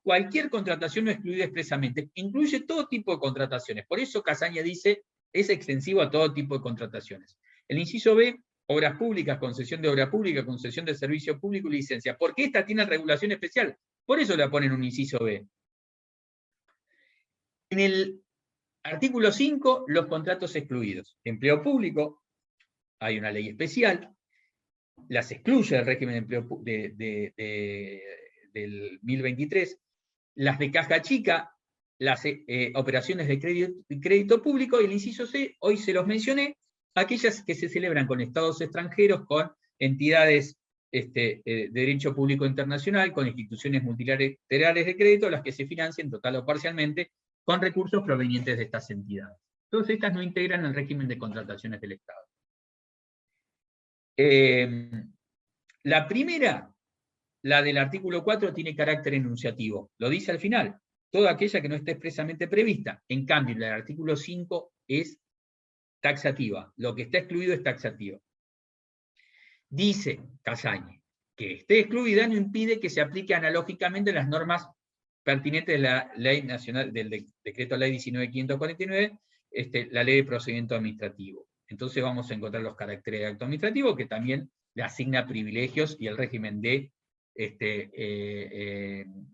Cualquier contratación no excluida expresamente, incluye todo tipo de contrataciones. Por eso Casaña dice, es extensivo a todo tipo de contrataciones. El inciso B, obras públicas, concesión de obra pública, concesión de servicio público y licencia. ¿Por qué esta tiene regulación especial? Por eso la ponen un inciso B. En el artículo 5, los contratos excluidos. Empleo público, hay una ley especial, las excluye del régimen de empleo del 1023, las de caja chica las operaciones de crédito público, y el inciso C, hoy se los mencioné, aquellas que se celebran con estados extranjeros, con entidades de derecho público internacional, con instituciones multilaterales de crédito, las que se financien total o parcialmente con recursos provenientes de estas entidades. Todas estas no integran el régimen de contrataciones del Estado. La primera, la del artículo 4, tiene carácter enunciativo. Lo dice al final, toda aquella que no esté expresamente prevista. En cambio, la del artículo 5 es taxativa. Lo que está excluido es taxativo. Dice Casañe que esté excluida no impide que se aplique analógicamente las normas pertinentes de la Ley Nacional, del Decreto Ley 19.549, la Ley de Procedimiento Administrativo. Entonces vamos a encontrar los caracteres de acto administrativo, que también le asigna privilegios, y el régimen de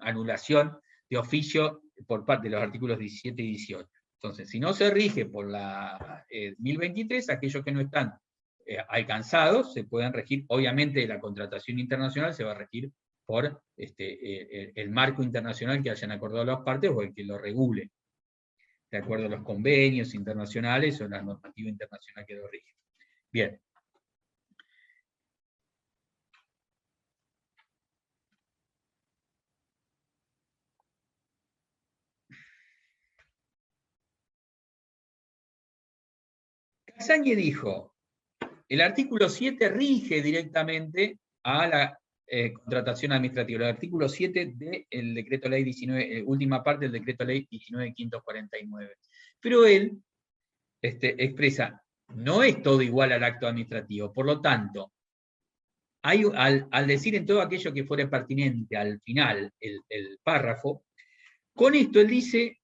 anulación de oficio por parte de los artículos 17 y 18. Entonces, si no se rige por la 1023, aquellos que no están alcanzados se pueden regir. Obviamente la contratación internacional se va a regir por el marco internacional que hayan acordado las partes o el que lo regule, de acuerdo a los convenios internacionales o la normativa internacional que lo rige. Bien. Casañe dijo, el artículo 7 rige directamente a la contratación administrativa, el artículo 7 del decreto ley 19, última parte del decreto ley 19.549. Pero él expresa, no es todo igual al acto administrativo, por lo tanto, al decir en todo aquello que fuere pertinente al final, el párrafo, con esto él dice,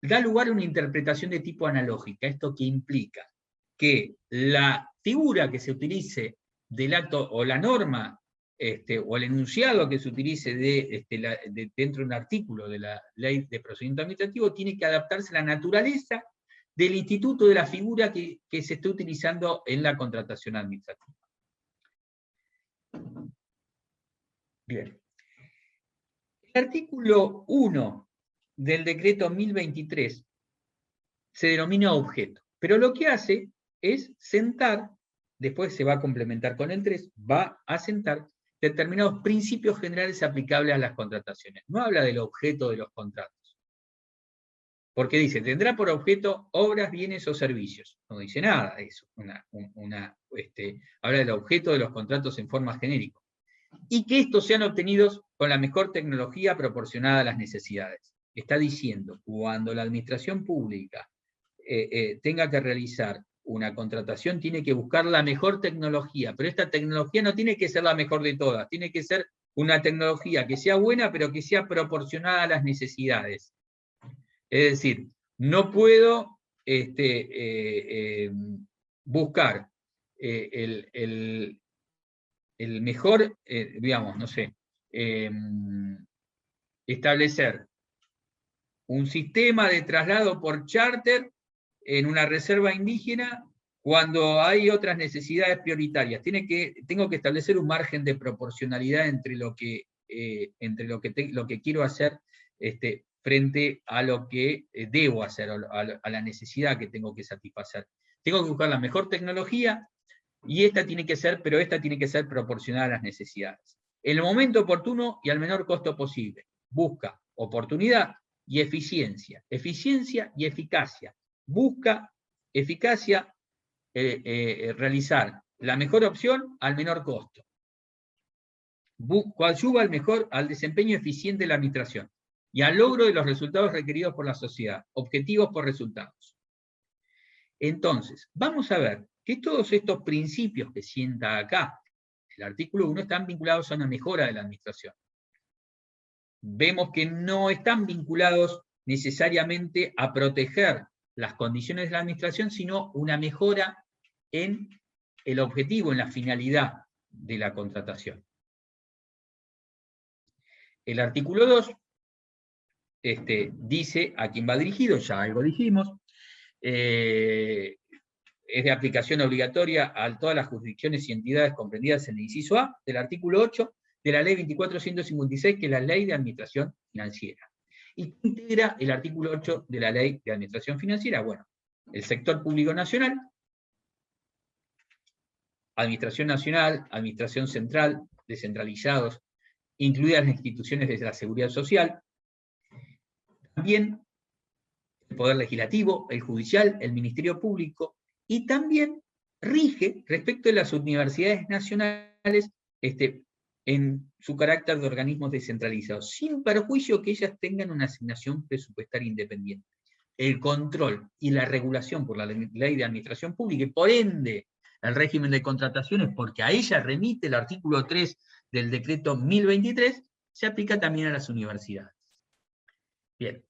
da lugar a una interpretación de tipo analógica. ¿Esto qué implica? Que la figura que se utilice del acto, o la norma, o el enunciado que se utilice dentro de un artículo de la Ley de Procedimiento Administrativo, tiene que adaptarse a la naturaleza del instituto de la figura que se está utilizando en la contratación administrativa. Bien. El artículo 1 del decreto 1023 se denomina objeto, pero lo que hace es sentar, después se va a complementar con el 3, va a sentar determinados principios generales aplicables a las contrataciones. No habla del objeto de los contratos, porque dice, tendrá por objeto obras, bienes o servicios. No dice nada de eso. Habla del objeto de los contratos en forma genérica. Y que estos sean obtenidos con la mejor tecnología proporcionada a las necesidades. Está diciendo, cuando la administración pública tenga que realizar una contratación, tiene que buscar la mejor tecnología, pero esta tecnología no tiene que ser la mejor de todas, tiene que ser una tecnología que sea buena, pero que sea proporcionada a las necesidades. Es decir, no puedo buscar el mejor, digamos, no sé, establecer un sistema de traslado por charter en una reserva indígena cuando hay otras necesidades prioritarias. Tengo que establecer un margen de proporcionalidad entre lo que quiero hacer frente a lo que debo hacer, a la necesidad que tengo que satisfacer. Tengo que buscar la mejor tecnología, y esta tiene que ser proporcionada a las necesidades. En el momento oportuno y al menor costo posible. Busca oportunidad y eficiencia. Eficiencia y eficacia. Busca eficacia, realizar la mejor opción al menor costo. Coadyuva al desempeño eficiente de la administración y al logro de los resultados requeridos por la sociedad. Objetivos por resultados. Entonces, vamos a ver que todos estos principios que sienta acá el artículo 1 están vinculados a una mejora de la administración. Vemos que no están vinculados necesariamente a proteger las condiciones de la administración, sino una mejora en el objetivo, en la finalidad de la contratación. El artículo 2 dice a quién va dirigido, ya algo dijimos, es de aplicación obligatoria a todas las jurisdicciones y entidades comprendidas en el inciso A del artículo 8 de la ley 24.156, que es la Ley de Administración Financiera. ¿Y qué integra el artículo 8 de la Ley de Administración Financiera? Bueno, el sector público nacional, administración nacional, administración central, descentralizados, incluidas las instituciones de la seguridad social, también el Poder Legislativo, el Judicial, el Ministerio Público, y también rige respecto de las universidades nacionales en su carácter de organismos descentralizados, sin perjuicio que ellas tengan una asignación presupuestaria independiente. El control y la regulación por la Ley de Administración Pública, y por ende el régimen de contrataciones, porque a ella remite el artículo 3 del decreto 1023, se aplica también a las universidades. Bien.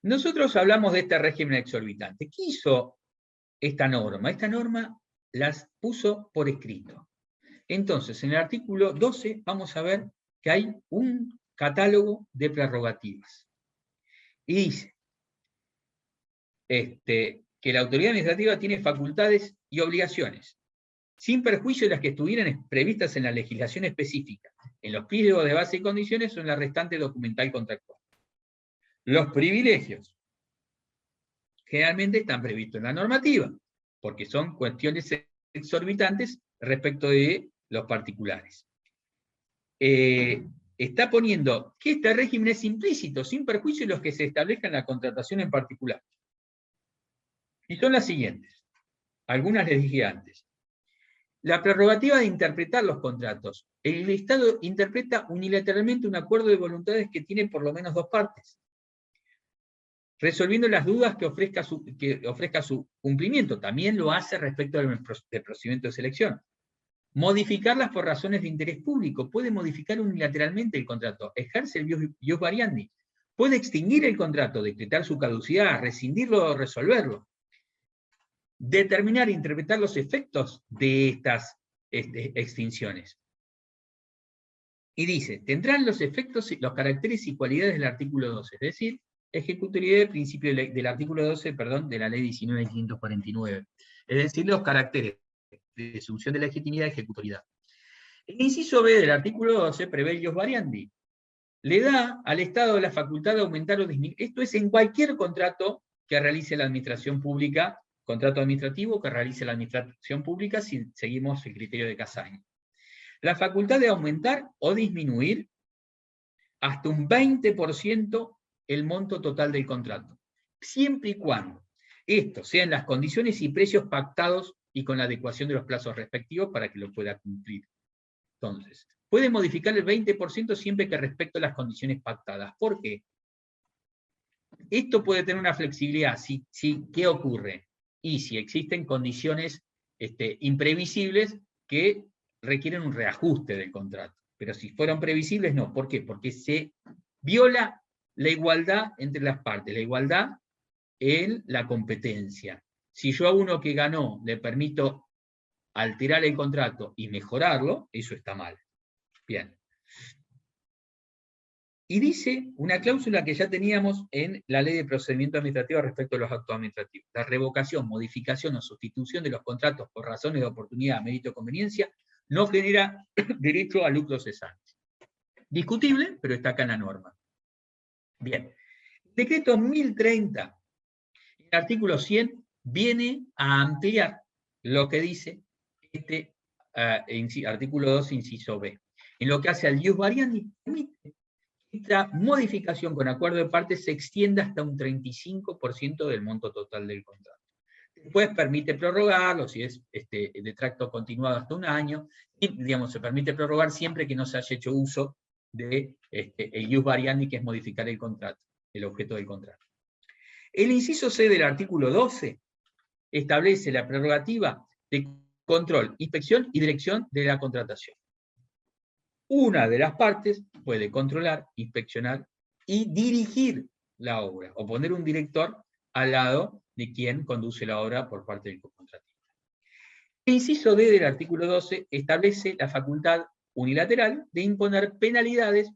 Nosotros hablamos de este régimen exorbitante. ¿Qué hizo esta norma? Esta norma las puso por escrito. Entonces, en el artículo 12 vamos a ver que hay un catálogo de prerrogativas. Y dice que la autoridad administrativa tiene facultades y obligaciones, sin perjuicio de las que estuvieran previstas en la legislación específica, en los pliegos de base y condiciones o en la restante documental contractual. Los privilegios generalmente están previstos en la normativa, porque son cuestiones exorbitantes respecto de los particulares. Está poniendo que este régimen es implícito, sin perjuicio de los que se establezcan en la contratación en particular. Y son las siguientes. Algunas les dije antes. La prerrogativa de interpretar los contratos. El Estado interpreta unilateralmente un acuerdo de voluntades que tiene por lo menos dos partes, resolviendo las dudas que ofrezca su cumplimiento. También lo hace respecto del procedimiento de selección. Modificarlas por razones de interés público. Puede modificar unilateralmente el contrato. Ejerce el ius variandi. Puede extinguir el contrato, decretar su caducidad, rescindirlo o resolverlo. Determinar e interpretar los efectos de estas extinciones. Y dice, tendrán los efectos, los caracteres y cualidades del artículo 12, es decir, ejecutoriedad del principio del artículo 12, perdón, de la ley 19.549. Es decir, los caracteres de asunción de legitimidad y ejecutoriedad. El inciso B del artículo 12 prevé el ius variandi. Le da al Estado la facultad de aumentar o disminuir. Esto es en cualquier contrato que realice la administración pública, contrato administrativo que realice la administración pública si seguimos el criterio de Casaña. La facultad de aumentar o disminuir hasta un 20% el monto total del contrato, siempre y cuando esto sea en las condiciones y precios pactados y con la adecuación de los plazos respectivos para que lo pueda cumplir. Entonces, puede modificar el 20% siempre que respecte a las condiciones pactadas. ¿Por qué? Esto puede tener una flexibilidad. ¿Qué ocurre? Y si existen condiciones imprevisibles que requieren un reajuste del contrato. Pero si fueron previsibles, no. ¿Por qué? Porque se viola la igualdad entre las partes, la igualdad en la competencia. Si yo a uno que ganó le permito alterar el contrato y mejorarlo, eso está mal. Bien. Y dice una cláusula que ya teníamos en la Ley de Procedimiento Administrativo respecto a los actos administrativos. La revocación, modificación o sustitución de los contratos por razones de oportunidad, mérito o conveniencia no genera derecho a lucro cesante. Discutible, pero está acá en la norma. Bien. El decreto 1030, el artículo 100, viene a ampliar lo que dice artículo 2, inciso B. En lo que hace al ius variandi, permite esta modificación con acuerdo de partes se extienda hasta un 35% del monto total del contrato. Después permite prorrogarlo, si es de tracto continuado hasta un año, y digamos, se permite prorrogar siempre que no se haya hecho uso de el ius variandi, que es modificar el contrato, el objeto del contrato. El inciso C del artículo 12 establece la prerrogativa de control, inspección y dirección de la contratación. Una de las partes puede controlar, inspeccionar y dirigir la obra, o poner un director al lado de quien conduce la obra por parte del contratista. El inciso D del artículo 12 establece la facultad unilateral de imponer penalidades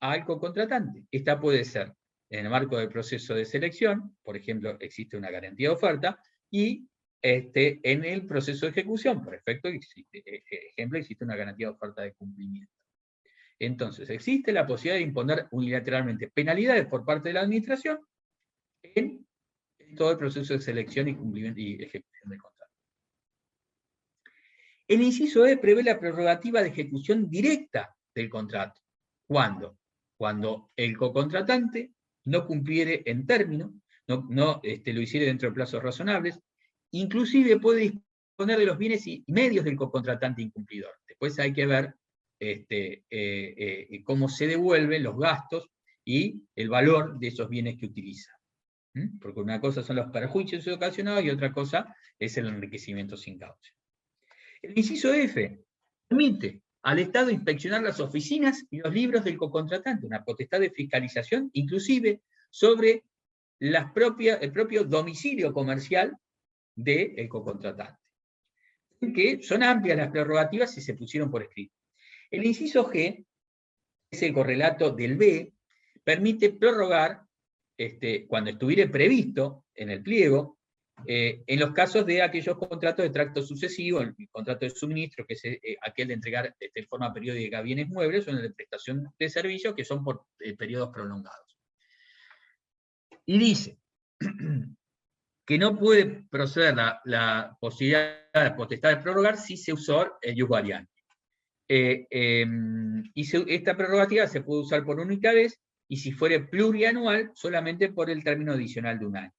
al cocontratante. Esta puede ser en el marco del proceso de selección, por ejemplo, existe una garantía de oferta, y en el proceso de ejecución, por ejemplo, existe una garantía de oferta de cumplimiento. Entonces, existe la posibilidad de imponer unilateralmente penalidades por parte de la administración en todo el proceso de selección y cumplimiento y ejecución del contrato. El inciso E prevé la prerrogativa de ejecución directa del contrato. ¿Cuándo? Cuando el cocontratante no cumpliere en término, no lo hiciere dentro de plazos razonables, inclusive puede disponer de los bienes y medios del cocontratante incumplidor. Después hay que ver cómo se devuelven los gastos y el valor de esos bienes que utiliza. Porque una cosa son los perjuicios ocasionados y otra cosa es el enriquecimiento sin causa. El inciso F permite al Estado inspeccionar las oficinas y los libros del cocontratante, una potestad de fiscalización, inclusive sobre el propio domicilio comercial del cocontratante. Que son amplias las prerrogativas y se pusieron por escrito. El inciso G, es el correlato del B, permite prorrogar, cuando estuviera previsto en el pliego, en los casos de aquellos contratos de tracto sucesivo, el contrato de suministro, que es aquel de entregar en forma periódica bienes muebles, o en el de prestación de servicios, que son por periodos prolongados. Y dice que no puede proceder la posibilidad, la potestad de prorrogar si se usó el ius variante. Esta prerrogativa se puede usar por única vez, y si fuere plurianual, solamente por el término adicional de un año.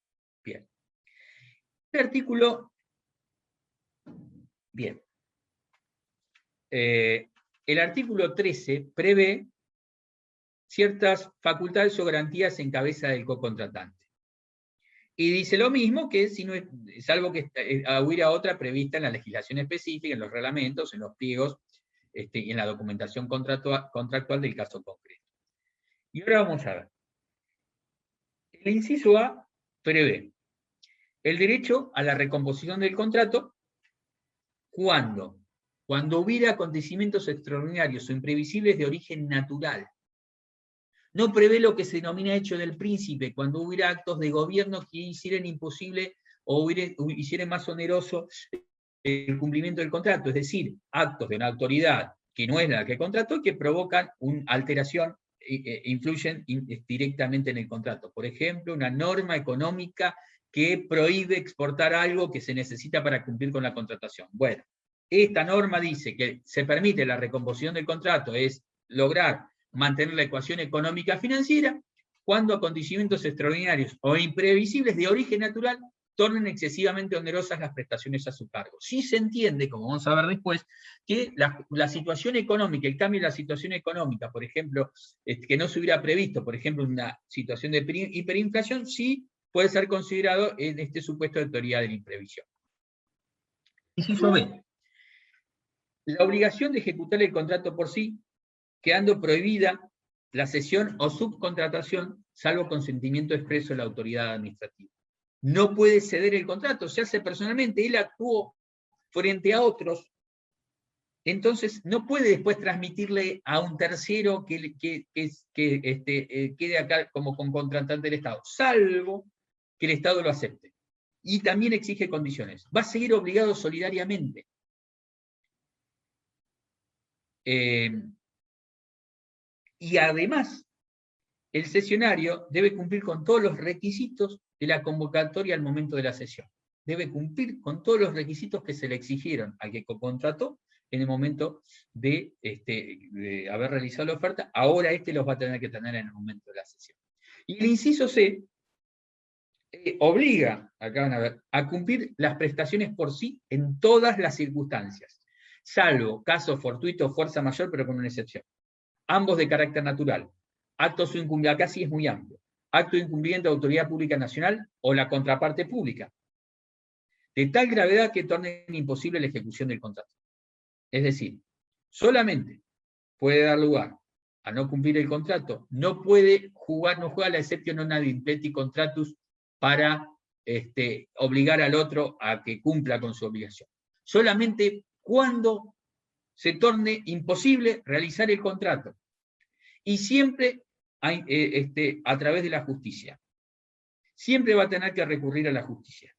Bien. Este artículo, bien. El artículo 13 prevé ciertas facultades o garantías en cabeza del cocontratante. Y dice lo mismo que si no es, salvo que hubiera otra prevista en la legislación específica, en los reglamentos, en los pliegos, y en la documentación contractual del caso concreto. Y ahora vamos a ver. El inciso A prevé el derecho a la recomposición del contrato cuando hubiera acontecimientos extraordinarios o imprevisibles de origen natural. No prevé lo que se denomina hecho del príncipe, cuando hubiera actos de gobierno que hicieran imposible o hicieran más oneroso el cumplimiento del contrato, es decir, actos de una autoridad que no es la que contrató, que provocan una alteración, influyen directamente en el contrato. Por ejemplo, una norma económica que prohíbe exportar algo que se necesita para cumplir con la contratación. Bueno, esta norma dice que se permite la recomposición del contrato, es lograr mantener la ecuación económica financiera, cuando acontecimientos extraordinarios o imprevisibles de origen natural tornen excesivamente onerosas las prestaciones a su cargo. Sí se entiende, como vamos a ver después, que la situación económica, el cambio en la situación económica, por ejemplo, que no se hubiera previsto, por ejemplo, una situación de hiperinflación, sí puede ser considerado en este supuesto de teoría de la imprevisión. Inciso B. La obligación de ejecutar el contrato por sí, quedando prohibida la cesión o subcontratación, salvo consentimiento expreso de la autoridad administrativa. No puede ceder el contrato, se hace personalmente, él actuó frente a otros, entonces no puede después transmitirle a un tercero que quede acá como contratante del Estado, salvo que el Estado lo acepte. Y también exige condiciones. Va a seguir obligado solidariamente. Y además, el cesionario debe cumplir con todos los requisitos de la convocatoria al momento de la cesión. Debe cumplir con todos los requisitos que se le exigieron al que contrató en el momento de haber realizado la oferta. Ahora los va a tener que tener en el momento de la cesión. Y el inciso C obliga, acá van a ver, a cumplir las prestaciones por sí en todas las circunstancias, salvo caso fortuito o fuerza mayor, pero con una excepción. Ambos de carácter natural. Actos incumplidos, acá sí es muy amplio. Acto de incumplimiento de autoridad pública nacional o la contraparte pública, de tal gravedad que tornen imposible la ejecución del contrato. Es decir, solamente puede dar lugar a no cumplir el contrato, no juega la exceptio non ad impleti contratus para obligar al otro a que cumpla con su obligación. Solamente cuando se torne imposible realizar el contrato. Y siempre a través de la justicia. Siempre va a tener que recurrir a la justicia.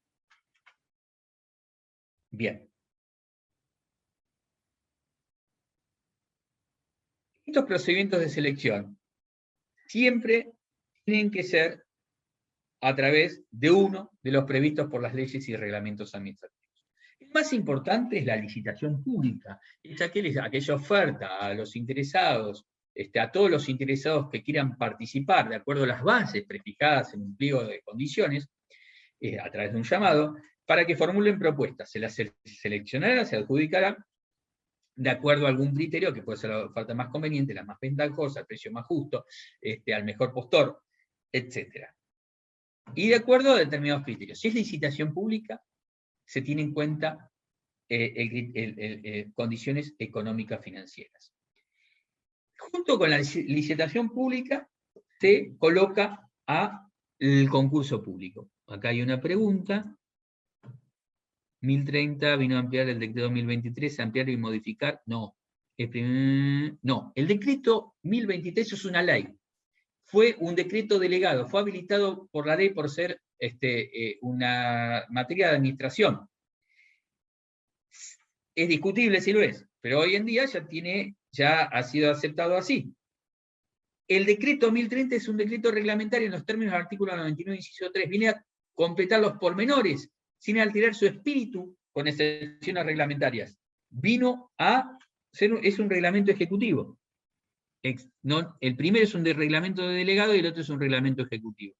Bien. Estos procedimientos de selección siempre tienen que ser a través de uno de los previstos por las leyes y reglamentos administrativos. El más importante es la licitación pública, es aquella oferta a los interesados, a todos los interesados que quieran participar de acuerdo a las bases prefijadas en un pliego de condiciones, a través de un llamado, para que formulen propuestas. Se las seleccionará, se adjudicará de acuerdo a algún criterio, que puede ser la oferta más conveniente, la más ventajosa, el precio más justo, al mejor postor, etc. Y de acuerdo a determinados criterios. Si es licitación pública, se tiene en cuenta condiciones económicas financieras. Junto con la licitación pública, se coloca el concurso público. Acá hay una pregunta. 1030 vino a ampliar el decreto 1023, ampliar y modificar. No. No, el decreto 1023 es una ley. Fue un decreto delegado, fue habilitado por la ley por ser una materia de administración. Es discutible si lo es, pero hoy en día ya ha sido aceptado así. El decreto 1030 es un decreto reglamentario en los términos del artículo 99, inciso 3, viene a completar los pormenores, sin alterar su espíritu, con excepciones reglamentarias. Vino a ser, es un reglamento ejecutivo. El primero es un reglamento de delegado y el otro es un reglamento ejecutivo.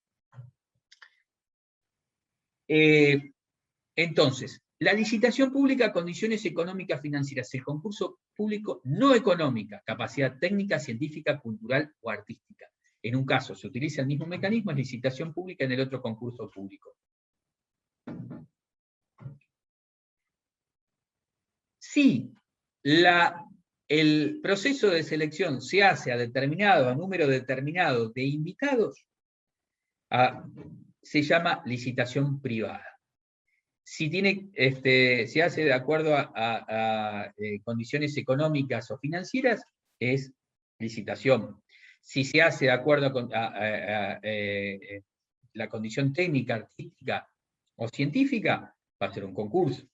Entonces, la licitación pública, condiciones económicas financieras, el concurso público no económica, capacidad técnica, científica, cultural o artística. En un caso se utiliza el mismo mecanismo, es licitación pública, en el otro concurso público. Si el proceso de selección se hace a número determinado de invitados, se llama licitación privada. Si se hace de acuerdo a condiciones económicas o financieras, es licitación. Si se hace de acuerdo a la condición técnica, artística o científica, va a ser un concurso.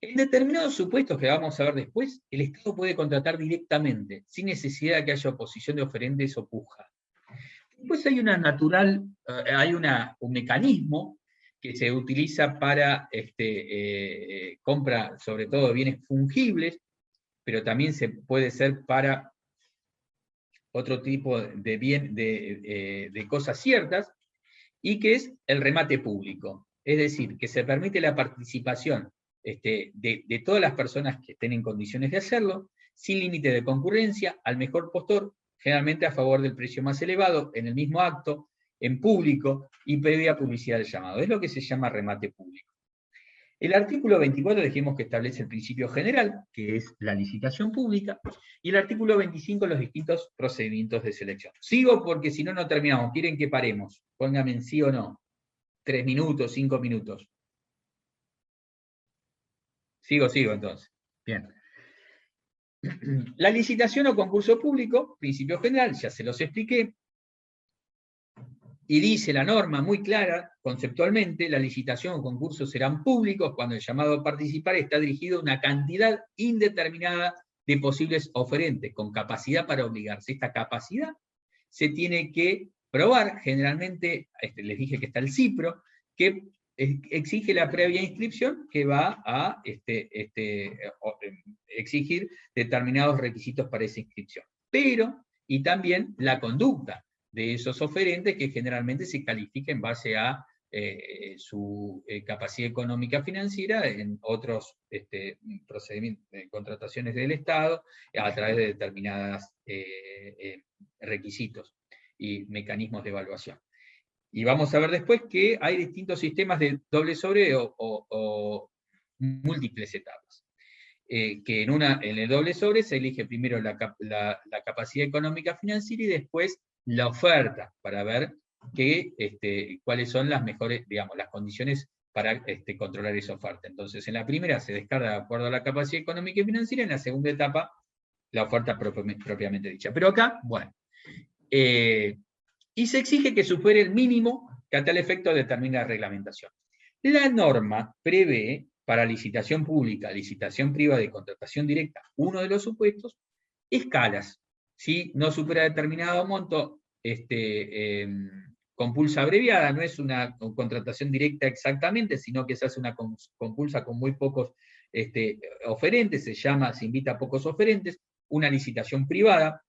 En determinados supuestos que vamos a ver después, el Estado puede contratar directamente, sin necesidad de que haya oposición de oferentes o puja. Después hay un mecanismo que se utiliza para compra, sobre todo de bienes fungibles, pero también puede ser para otro tipo de cosas ciertas, y que es el remate público. Es decir, que se permite la participación de todas las personas que estén en condiciones de hacerlo, sin límite de concurrencia, al mejor postor, generalmente a favor del precio más elevado, en el mismo acto, en público y previa publicidad del llamado. Es lo que se llama remate público. El artículo 24 dijimos que establece el principio general, que es la licitación pública, y el artículo 25 los distintos procedimientos de selección. Sigo porque si no, no terminamos. ¿Quieren que paremos? Pónganme en sí o no. 3 minutos, 5 minutos. Sigo entonces. Bien. La licitación o concurso público, principio general, ya se los expliqué, y dice la norma muy clara, conceptualmente, la licitación o concurso serán públicos cuando el llamado a participar está dirigido a una cantidad indeterminada de posibles oferentes, con capacidad para obligarse. Esta capacidad se tiene que probar, generalmente, les dije que está el CIPRO, que exige la previa inscripción, que va a exigir determinados requisitos para esa inscripción. Y también la conducta de esos oferentes, que generalmente se califica en base a su capacidad económica financiera en otros procedimientos, contrataciones del Estado, a través de determinados requisitos y mecanismos de evaluación. Y vamos a ver después que hay distintos sistemas de doble sobre o múltiples etapas. Que en el doble sobre se elige primero la capacidad económica financiera y después la oferta, para ver cuáles son las mejores, digamos, las condiciones para controlar esa oferta. Entonces, en la primera se descarga de acuerdo a la capacidad económica y financiera, en la segunda etapa, la oferta propiamente dicha. Pero acá, bueno, y se exige que supere el mínimo que a tal efecto determina la reglamentación. La norma prevé para licitación pública, licitación privada y contratación directa, uno de los supuestos escalas. Si no supera determinado monto, compulsa abreviada, no es una contratación directa exactamente, sino que se hace una compulsa con muy pocos oferentes, se invita a pocos oferentes, una licitación privada,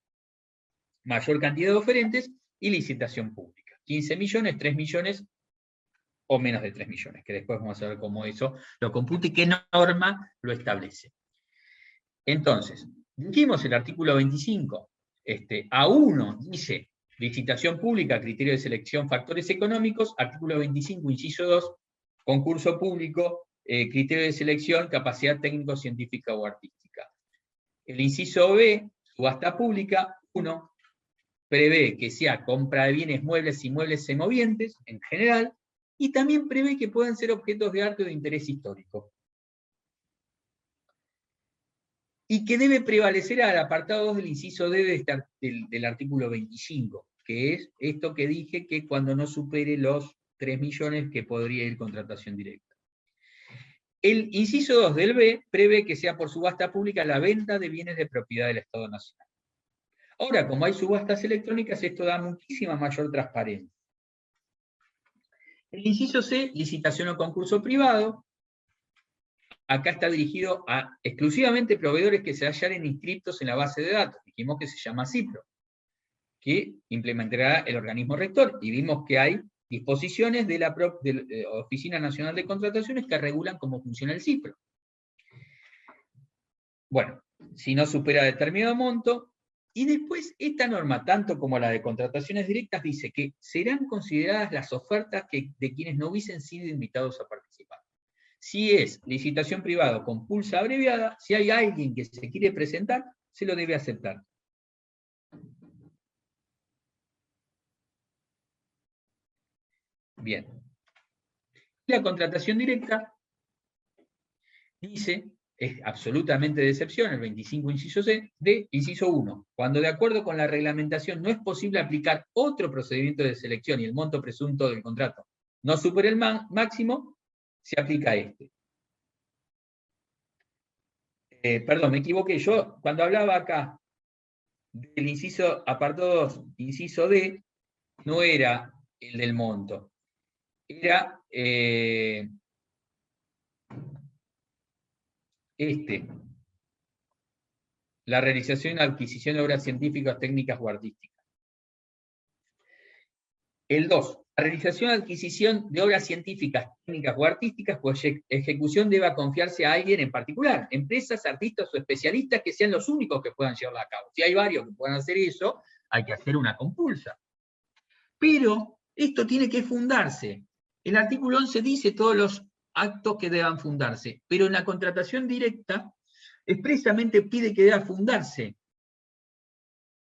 mayor cantidad de oferentes, y licitación pública. 15 millones, 3 millones o menos de 3 millones, que después vamos a ver cómo eso lo computa y qué norma lo establece. Entonces, dijimos el artículo 25, A1 dice licitación pública, criterio de selección, factores económicos, artículo 25, inciso 2, concurso público, criterio de selección, capacidad técnico-científica o artística. El inciso B, subasta pública, 1, prevé que sea compra de bienes muebles y muebles semovientes, en general, y también prevé que puedan ser objetos de arte o de interés histórico. Y que debe prevalecer al apartado 2 del inciso D del artículo 25, que es esto que dije, que cuando no supere los 3 millones que podría ir contratación directa. El inciso 2 del B prevé que sea por subasta pública la venta de bienes de propiedad del Estado Nacional. Ahora, como hay subastas electrónicas, esto da muchísima mayor transparencia. El inciso C, licitación o concurso privado. Acá está dirigido a exclusivamente proveedores que se hallaren inscritos en la base de datos. Dijimos que se llama CIPRO, que implementará el organismo rector. Y vimos que hay disposiciones de la Oficina Nacional de Contrataciones que regulan cómo funciona el CIPRO. Bueno, si no supera determinado monto. Y después esta norma, tanto como la de contrataciones directas, dice que serán consideradas las ofertas de quienes no hubiesen sido invitados a participar. Si es licitación privada con pulsa abreviada, si hay alguien que se quiere presentar, se lo debe aceptar. Bien. La contratación directa dice, es absolutamente de excepción, el 25 inciso C, de inciso 1. Cuando de acuerdo con la reglamentación no es posible aplicar otro procedimiento de selección y el monto presunto del contrato no supera el máximo, se aplica este. Perdón, me equivoqué. Yo, cuando hablaba acá del inciso, apartado 2, inciso D, no era el del monto. Era la realización y adquisición de obras científicas, técnicas o artísticas. El 2, la realización y adquisición de obras científicas, técnicas o artísticas, pues ejecución deba confiarse a alguien en particular, empresas, artistas o especialistas que sean los únicos que puedan llevarla a cabo. Si hay varios que puedan hacer eso, hay que hacer una compulsa. Pero esto tiene que fundarse. El artículo 11 dice todos los actos que deban fundarse, pero en la contratación directa expresamente pide que deba fundarse,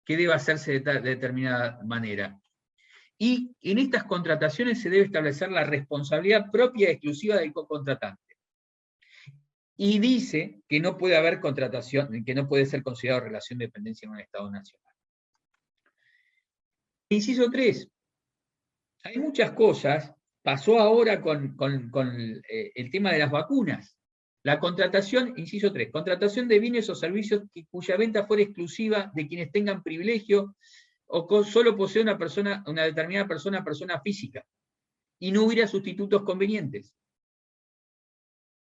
que deba hacerse de determinada manera. Y en estas contrataciones se debe establecer la responsabilidad propia y exclusiva del cocontratante. Y dice que no puede haber contratación, que no puede ser considerado relación de dependencia en un Estado nacional. Inciso 3. Hay muchas cosas. Pasó ahora con el tema de las vacunas. La contratación, inciso 3, contratación de bienes o servicios cuya venta fuera exclusiva de quienes tengan privilegio o solo posee una determinada persona física, y no hubiera sustitutos convenientes.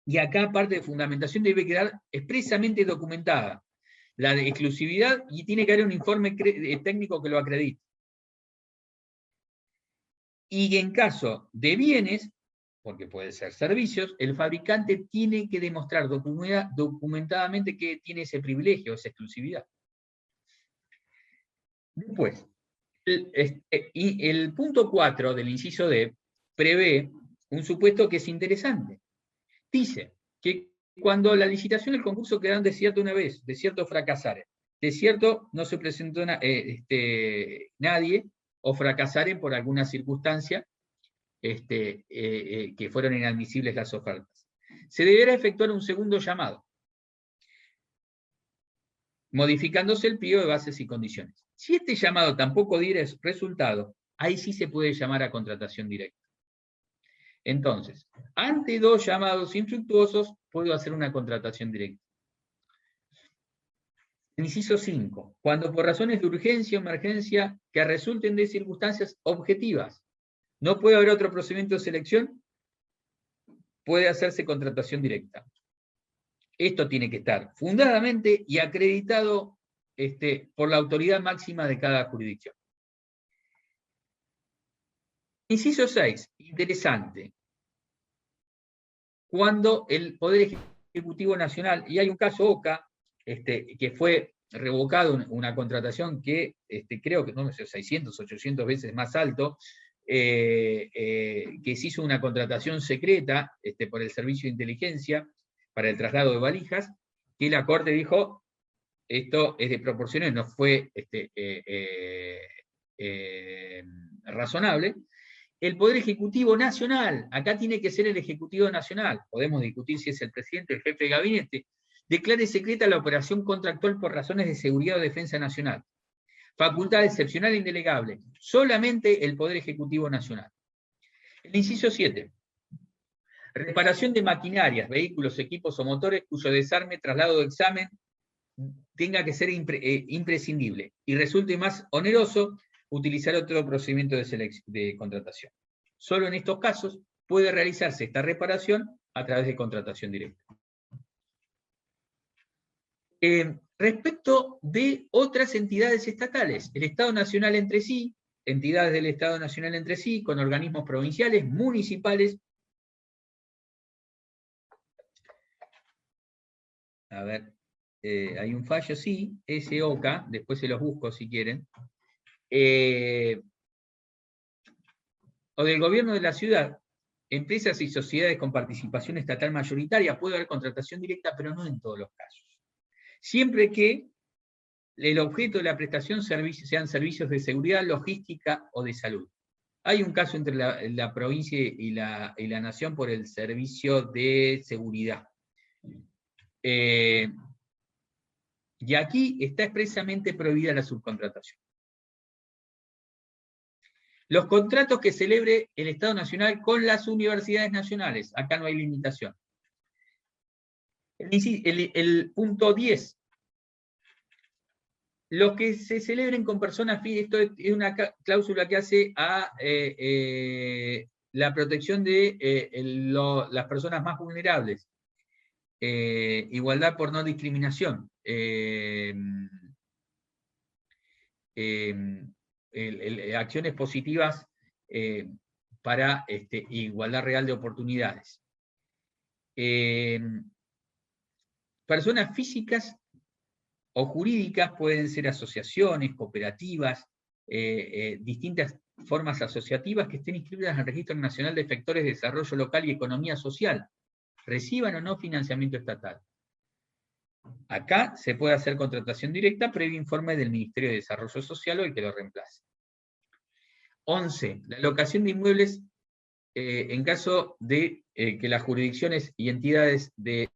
Y acá, aparte de fundamentación, debe quedar expresamente documentada la de exclusividad y tiene que haber un informe técnico que lo acredite. Y en caso de bienes, porque puede ser servicios, el fabricante tiene que demostrar documentadamente que tiene ese privilegio, esa exclusividad. Después, el punto 4 del inciso D prevé un supuesto que es interesante. Dice que cuando la licitación y el concurso quedaron desiertos una vez, desierto fracasaren, desierto no se presentó nadie, o fracasaren por alguna circunstancia, que fueron inadmisibles las ofertas. Se deberá efectuar un segundo llamado, modificándose el pliego de bases y condiciones. Si este llamado tampoco diera resultado, ahí sí se puede llamar a contratación directa. Entonces, ante 2 llamados infructuosos, puedo hacer una contratación directa. El inciso 5. Cuando por razones de urgencia o emergencia que resulten de circunstancias objetivas no puede haber otro procedimiento de selección, puede hacerse contratación directa. Esto tiene que estar fundadamente y acreditado por la autoridad máxima de cada jurisdicción. Inciso 6, interesante. Cuando el Poder Ejecutivo Nacional, y hay un caso OCA, que fue revocado una contratación que creo que no sé, 600, 800 veces más alto, que se hizo una contratación secreta por el Servicio de Inteligencia para el traslado de valijas, que la Corte dijo, esto es de proporciones, no fue razonable. El Poder Ejecutivo Nacional, acá tiene que ser el Ejecutivo Nacional, podemos discutir si es el presidente o el jefe de gabinete, declare secreta la operación contractual por razones de seguridad o defensa nacional. Facultad excepcional e indelegable, solamente el Poder Ejecutivo Nacional. El inciso 7. Reparación de maquinarias, vehículos, equipos o motores cuyo desarme, traslado de examen tenga que ser imprescindible y resulte más oneroso utilizar otro procedimiento de contratación. Solo en estos casos puede realizarse esta reparación a través de contratación directa. Respecto de otras entidades estatales, el Estado Nacional entre sí, entidades del Estado Nacional entre sí, con organismos provinciales, municipales. A ver, hay un fallo, sí, SOCA, después se los busco si quieren. O del gobierno de la ciudad, empresas y sociedades con participación estatal mayoritaria, puede haber contratación directa, pero no en todos los casos. Siempre que el objeto de la prestación sean servicios de seguridad, logística o de salud. Hay un caso entre la provincia y la nación por el servicio de seguridad. Y aquí está expresamente prohibida la subcontratación. Los contratos que celebre el Estado Nacional con las universidades nacionales. Acá no hay limitación. El punto 10. Los que se celebren con personas físicas, esto es una cláusula que hace a la protección de las personas más vulnerables. Igualdad por no discriminación. Acciones positivas para igualdad real de oportunidades. Personas físicas o jurídicas pueden ser asociaciones, cooperativas, distintas formas asociativas que estén inscritas en el Registro Nacional de Efectores de Desarrollo Local y Economía Social, reciban o no financiamiento estatal. Acá se puede hacer contratación directa previo informe del Ministerio de Desarrollo Social o el que lo reemplace. 11. La locación de inmuebles en caso de que las jurisdicciones y entidades del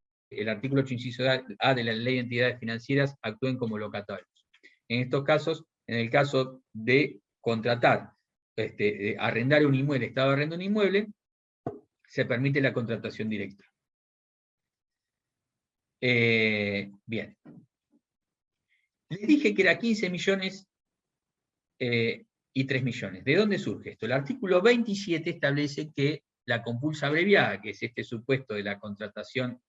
artículo 8 inciso A de la Ley de Entidades Financieras actúen como locatarios. En estos casos, en el caso de contratar, de arrendar un inmueble, Estado arrenda un inmueble, se permite la contratación directa. Bien. Les dije que era 15 millones y 3 millones. ¿De dónde surge esto? El artículo 27 establece que la compulsa abreviada, que es este supuesto de la contratación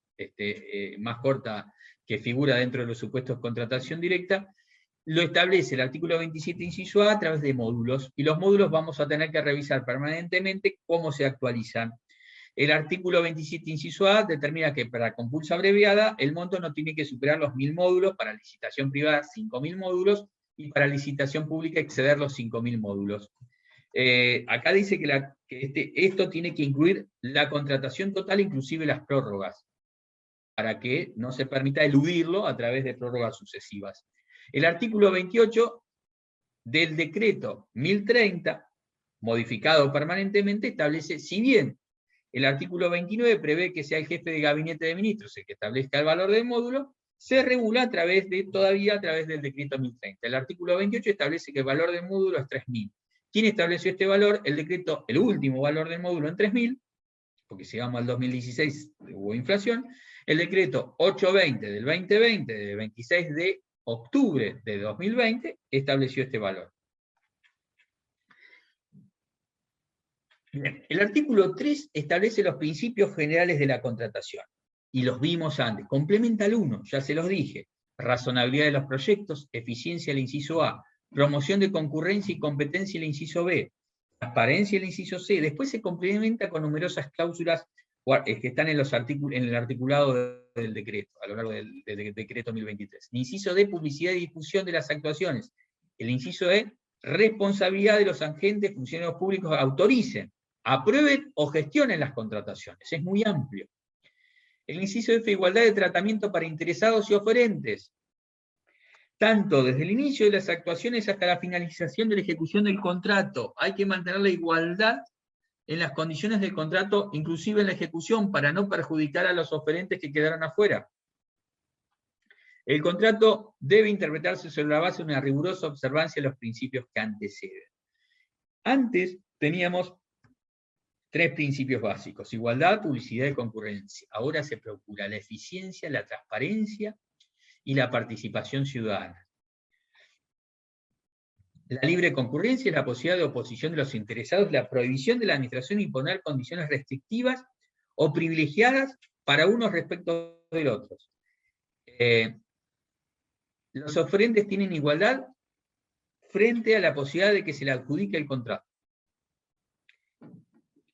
más corta que figura dentro de los supuestos de contratación directa, lo establece el artículo 27 inciso A través de módulos, y los módulos vamos a tener que revisar permanentemente cómo se actualizan. El artículo 27 inciso A determina que para compulsa abreviada el monto no tiene que superar los 1000 módulos, para licitación privada 5000 módulos, y para licitación pública exceder los 5000 módulos. Acá dice que esto tiene que incluir la contratación total, inclusive las prórrogas, para que no se permita eludirlo a través de prórrogas sucesivas. El artículo 28 del decreto 1030, modificado permanentemente, establece, si bien el artículo 29 prevé que sea el jefe de gabinete de ministros el que establezca el valor del módulo, se regula todavía a través del decreto 1030. El artículo 28 establece que el valor del módulo es 3.000. ¿Quién estableció este valor? El decreto, el último valor del módulo en 3.000, porque si vamos al 2016 hubo inflación, el decreto 820 del 2020, del 26 de octubre de 2020, estableció este valor. Bien, el artículo 3 establece los principios generales de la contratación, y los vimos antes. Complementa el 1, ya se los dije: razonabilidad de los proyectos, eficiencia el inciso A, promoción de concurrencia y competencia el inciso B, transparencia el inciso C. Después se complementa con numerosas cláusulas que están en el articulado del decreto, a lo largo del decreto 1023. El inciso D, publicidad y difusión de las actuaciones. El inciso E, responsabilidad de los agentes, funcionarios públicos, autoricen, aprueben o gestionen las contrataciones. Es muy amplio. El inciso F, igualdad de tratamiento para interesados y oferentes, tanto desde el inicio de las actuaciones hasta la finalización de la ejecución del contrato. Hay que mantener la igualdad en las condiciones del contrato, inclusive en la ejecución, para no perjudicar a los oferentes que quedaron afuera. El contrato debe interpretarse sobre la base de una rigurosa observancia de los principios que anteceden. Antes teníamos 3 principios básicos: igualdad, publicidad y concurrencia. Ahora se procura la eficiencia, la transparencia y la participación ciudadana. La libre concurrencia es la posibilidad de oposición de los interesados, la prohibición de la administración de imponer condiciones restrictivas o privilegiadas para unos respecto de otros. Los oferentes tienen igualdad frente a la posibilidad de que se le adjudique el contrato.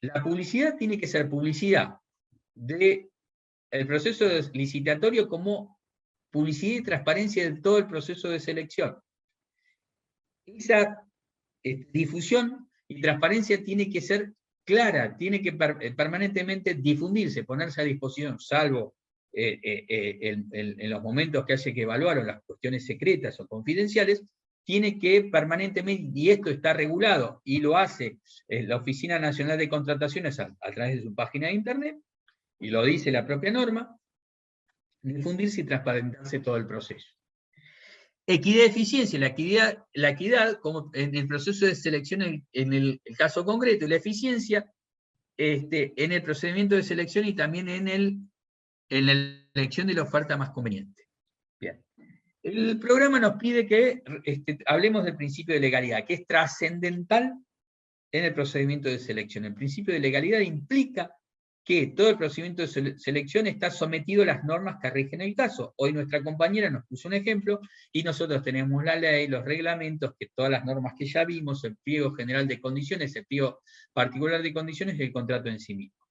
La publicidad tiene que ser publicidad del proceso licitatorio como publicidad y transparencia de todo el proceso de selección. Esa difusión y transparencia tiene que ser clara, tiene que permanentemente difundirse, ponerse a disposición, salvo en los momentos que haya que evaluar o las cuestiones secretas o confidenciales, tiene que permanentemente, y esto está regulado, y lo hace la Oficina Nacional de Contrataciones a través de su página de internet, y lo dice la propia norma, difundirse y transparentarse todo el proceso. Equidad y eficiencia. La equidad como en el proceso de selección en el caso concreto, y la eficiencia en el procedimiento de selección y también en la elección de la oferta más conveniente. Bien. El programa nos pide que hablemos del principio de legalidad, que es trascendental en el procedimiento de selección. El principio de legalidad implica que todo el procedimiento de selección está sometido a las normas que rigen el caso. Hoy nuestra compañera nos puso un ejemplo, y nosotros tenemos la ley, los reglamentos, que todas las normas que ya vimos, el pliego general de condiciones, el pliego particular de condiciones y el contrato en sí mismo.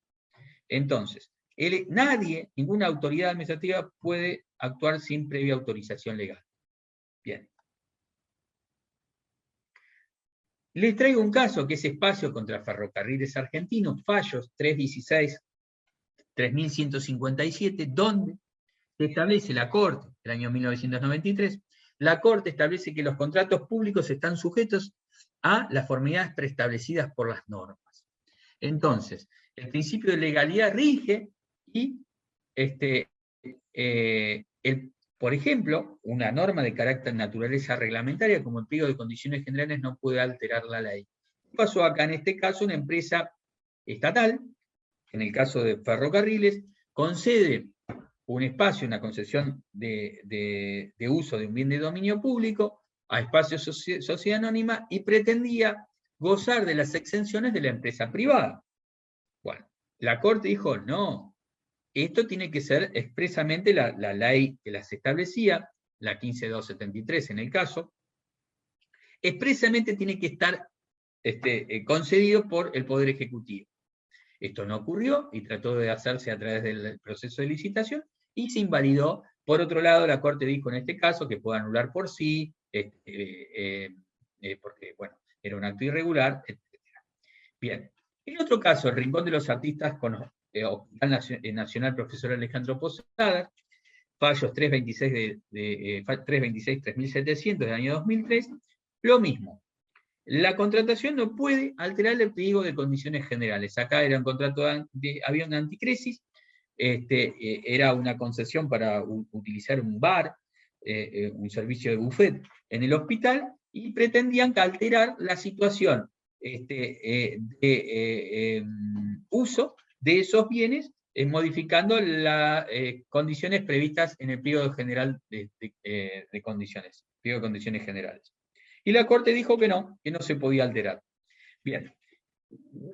Entonces, nadie, ninguna autoridad administrativa puede actuar sin previa autorización legal. Bien. Les traigo un caso que es Espacio contra Ferrocarriles Argentinos, fallos 316-3157, donde se establece la Corte, el año 1993, la Corte establece que los contratos públicos están sujetos a las formalidades preestablecidas por las normas. Entonces, el principio de legalidad rige y, por ejemplo, una norma de carácter naturaleza reglamentaria, como el pliego de condiciones generales, no puede alterar la ley. ¿Qué pasó acá? En este caso, una empresa estatal, en el caso de Ferrocarriles, concede un espacio, una concesión de uso de un bien de dominio público a Espacio Sociedad Anónima, y pretendía gozar de las exenciones de la empresa privada. Bueno, la Corte dijo, no, esto tiene que ser expresamente la ley que las establecía, la 15273 en el caso, expresamente tiene que estar concedido por el Poder Ejecutivo. Esto no ocurrió y trató de hacerse a través del proceso de licitación y se invalidó. Por otro lado, la Corte dijo en este caso que puede anular por sí, porque, bueno, era un acto irregular, etc. Bien. En otro caso, el Rincón de los Artistas con Hospital Nacional Profesor Alejandro Posadas, fallos 326-3700 del año 2003, lo mismo. La contratación no puede alterar el pliego de condiciones generales. Acá era un contrato de avión de anticrisis, era una concesión para utilizar un bar, un servicio de buffet en el hospital, y pretendían alterar la situación de uso de esos bienes modificando las condiciones previstas en el pliego general de condiciones, pliego de condiciones generales. Y la Corte dijo que no se podía alterar. Bien,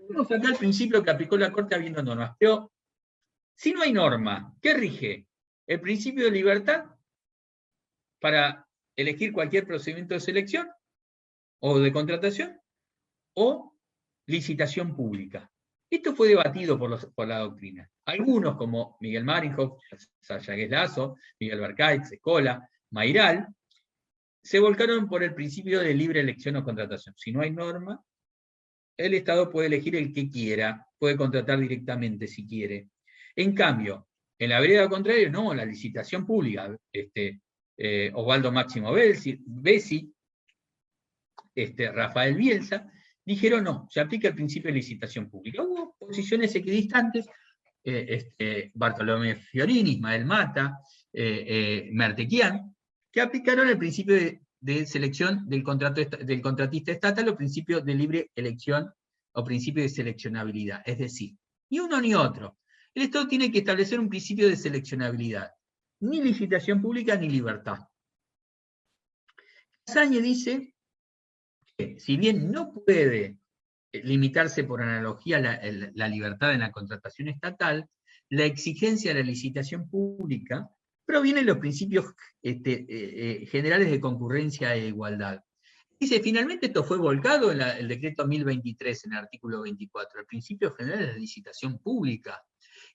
vamos acá al principio que aplicó la Corte habiendo normas, pero si no hay norma, ¿qué rige? El principio de libertad para elegir cualquier procedimiento de selección o de contratación, o licitación pública. Esto fue debatido por la doctrina. Algunos, como Miguel Marinhoff, Sayagues Lazo, Miguel Barcaix, Escola, Mayral, se volcaron por el principio de libre elección o contratación. Si no hay norma, el Estado puede elegir el que quiera, puede contratar directamente si quiere. En cambio, en la vereda contraria, no, la licitación pública, Osvaldo Máximo Bessi, Rafael Bielsa, dijeron no, se aplica el principio de licitación pública. Hubo posiciones equidistantes, Bartolomé Fiorini, Ismael Mata, Mertequian, que aplicaron el principio de selección del contratista estatal o principio de libre elección o principio de seleccionabilidad. Es decir, ni uno ni otro. El Estado tiene que establecer un principio de seleccionabilidad. Ni licitación pública ni libertad. Casañe dice que, si bien no puede limitarse por analogía la libertad en la contratación estatal, la exigencia de la licitación pública proviene de los principios generales de concurrencia e igualdad. Dice, finalmente esto fue volcado en el decreto 1023, en el artículo 24, el principio general de la licitación pública.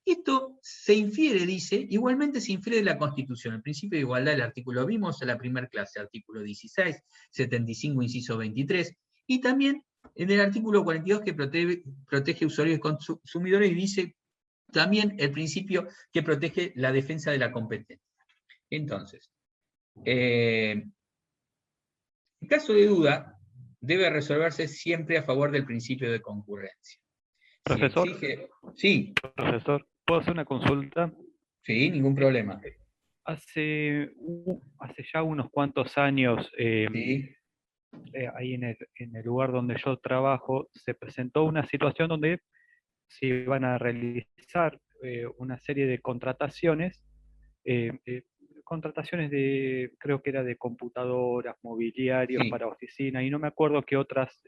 Esto se infiere, dice, igualmente se infiere de la Constitución, el principio de igualdad del artículo, vimos en la primera clase, artículo 16, 75, inciso 23, y también en el artículo 42 que protege usuarios y consumidores, y dice también el principio que protege la defensa de la competencia. Entonces, en caso de duda, debe resolverse siempre a favor del principio de concurrencia. Profesor, sí. Profesor, ¿puedo hacer una consulta? Sí, ningún problema. Hace ya unos cuantos años, Sí. ahí en el lugar donde yo trabajo, se presentó una situación donde se iban a realizar una serie de contrataciones, creo que era de computadoras, mobiliarios Sí. para oficina, y no me acuerdo qué otros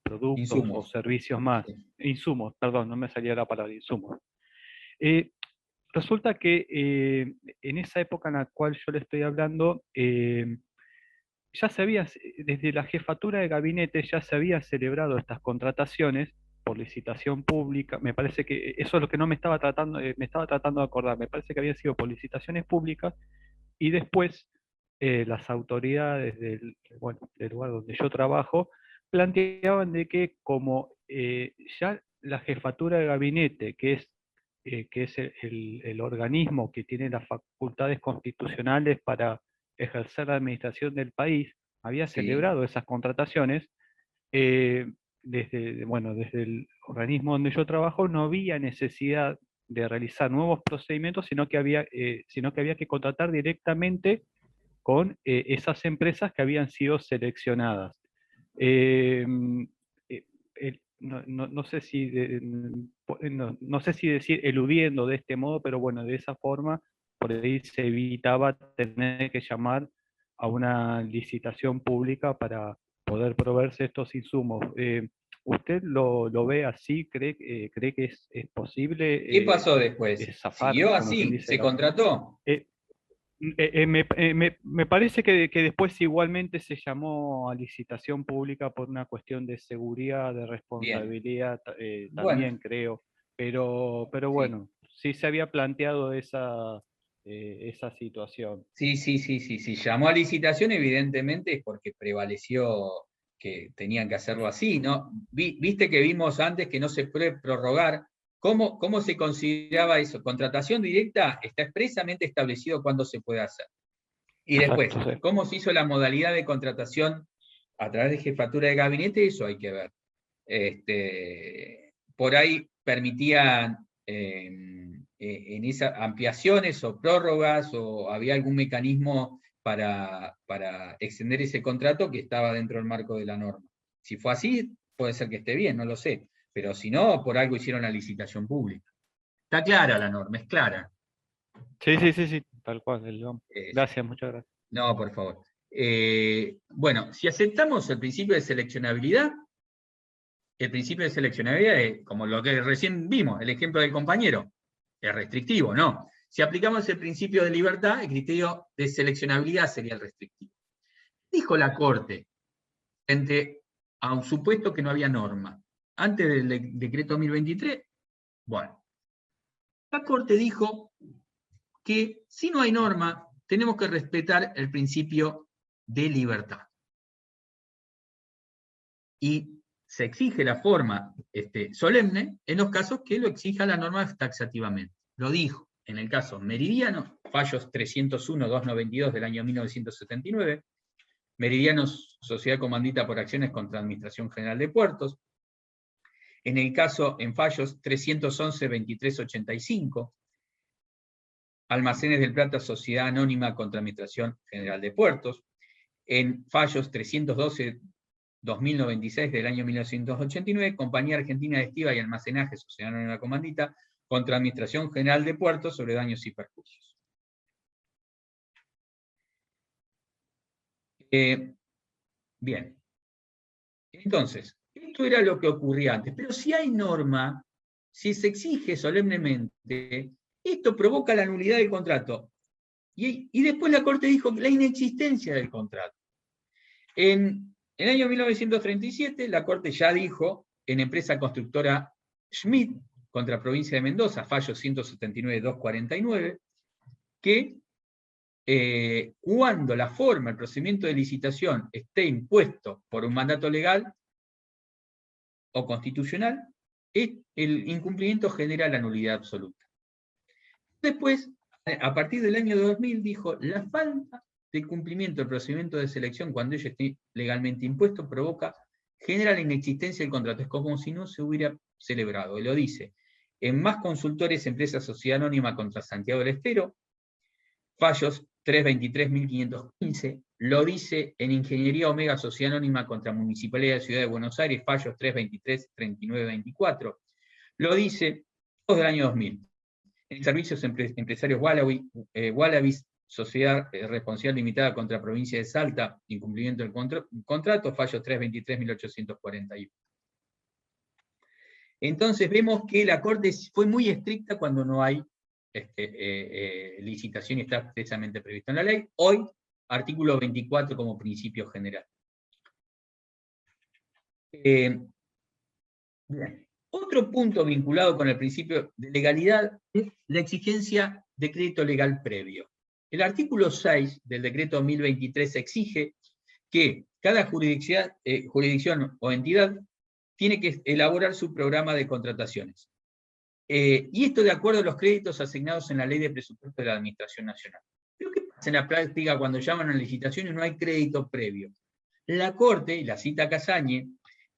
productos Insumos. o servicios más. Sí. Insumos, perdón, no me salía la palabra insumos. Resulta que en esa época en la cual yo le estoy hablando, ya se había, desde la jefatura de gabinete ya se habían celebrado estas contrataciones por licitación pública. Me parece que eso es lo que no me estaba tratando de acordar. Me parece que habían sido por licitaciones públicas, y después las autoridades del lugar donde yo trabajo planteaban de que como ya la jefatura de gabinete, que es el organismo que tiene las facultades constitucionales para ejercer la administración del país, había celebrado esas contrataciones, desde el organismo donde yo trabajo no había necesidad de realizar nuevos procedimientos, sino que había que contratar directamente con esas empresas que habían sido seleccionadas. No sé si decir eludiendo de este modo, pero bueno, de esa forma por ahí se evitaba tener que llamar a una licitación pública para poder proveerse estos insumos. ¿Usted lo ve así? ¿Cree que es posible? ¿Qué pasó después? Zafar, ¿Siguió como quien así? dice, ¿Se contrató? me parece que después igualmente se llamó a licitación pública por una cuestión de seguridad, de responsabilidad, también creo, pero bueno, sí se había planteado esa situación. Sí. Llamó a licitación, evidentemente es porque prevaleció que tenían que hacerlo así, ¿no? Viste que vimos antes que no se puede prorrogar. ¿Cómo se consideraba eso? Contratación directa está expresamente establecido cuándo se puede hacer. Y después, Exacto, sí. ¿cómo se hizo la modalidad de contratación a través de jefatura de gabinete? Eso hay que ver. Por ahí permitían en esas ampliaciones o prórrogas, o había algún mecanismo para extender ese contrato que estaba dentro del marco de la norma. Si fue así, puede ser que esté bien, no lo sé. pero si no, por algo hicieron la licitación pública. Está clara la norma, es clara. Sí, tal cual. Gracias, muchas gracias. No, por favor. Bueno, si aceptamos el principio de seleccionabilidad, es como lo que recién vimos, el ejemplo del compañero, es restrictivo, ¿no? Si aplicamos el principio de libertad, el criterio de seleccionabilidad sería el restrictivo. Dijo la Corte, frente a un supuesto que no había norma, antes del decreto 2023, bueno, la Corte dijo que si no hay norma, tenemos que respetar el principio de libertad. Y se exige la forma solemne en los casos que lo exija la norma taxativamente. Lo dijo en el caso Meridiano, fallos 301-292 del año 1979, Meridiano Sociedad Comandita por Acciones contra Administración General de Puertos, en fallos 311-2385, Almacenes del Plata Sociedad Anónima contra Administración General de Puertos, en fallos 312-2096 del año 1989, Compañía Argentina de Estiva y Almacenaje Sociedad Anónima Comandita contra Administración General de Puertos sobre daños y perjuicios. Bien. Entonces, esto era lo que ocurría antes, pero si hay norma, si se exige solemnemente, esto provoca la nulidad del contrato. Y después la Corte dijo la inexistencia del contrato. En el año 1937, la Corte ya dijo, en empresa constructora Schmidt, contra Provincia de Mendoza, fallo 179-249, que cuando la forma, el procedimiento de licitación esté impuesto por un mandato legal o constitucional, el incumplimiento genera la nulidad absoluta. Después, a partir del año 2000, dijo, la falta de cumplimiento del procedimiento de selección cuando ello esté legalmente impuesto genera la inexistencia del contrato. Es como si no se hubiera celebrado. Y lo dice en Más Consultores, Empresa Sociedad Anónima contra Santiago del Estero, fallos 323.515, lo dice en Ingeniería Omega Sociedad Anónima contra Municipalidad de Ciudad de Buenos Aires, fallos 323-3924, lo dice todo del año 2000. En Servicios Empresarios Wallabies, Sociedad Responsable Limitada contra Provincia de Salta, incumplimiento del contrato, fallo 323.841. Entonces vemos que la Corte fue muy estricta cuando no hay licitación y está expresamente previsto en la ley. Hoy, artículo 24 como principio general. Bien. Otro punto vinculado con el principio de legalidad es la exigencia de crédito legal previo. El artículo 6 del decreto 2023 exige que cada jurisdicción o entidad tiene que elaborar su programa de contrataciones. Y esto de acuerdo a los créditos asignados en la Ley de Presupuesto de la Administración Nacional. ¿Pero qué pasa en la práctica cuando llaman a licitación y no hay crédito previo? La Corte, y la cita Casañe,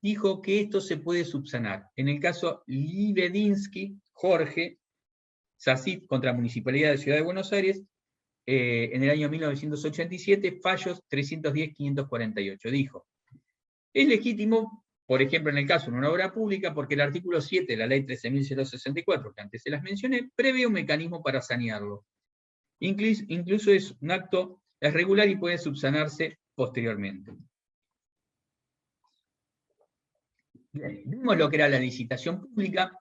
dijo que esto se puede subsanar. En el caso Libedinsky, Jorge, SACIF contra Municipalidad de Ciudad de Buenos Aires, en el año 1987, fallos 310-548. Dijo, es legítimo, por ejemplo, en el caso de una obra pública, porque el artículo 7 de la ley 13.064, que antes se las mencioné, prevé un mecanismo para sanearlo. Incluso es un acto regular y puede subsanarse posteriormente. Bien, vimos lo que era la licitación pública.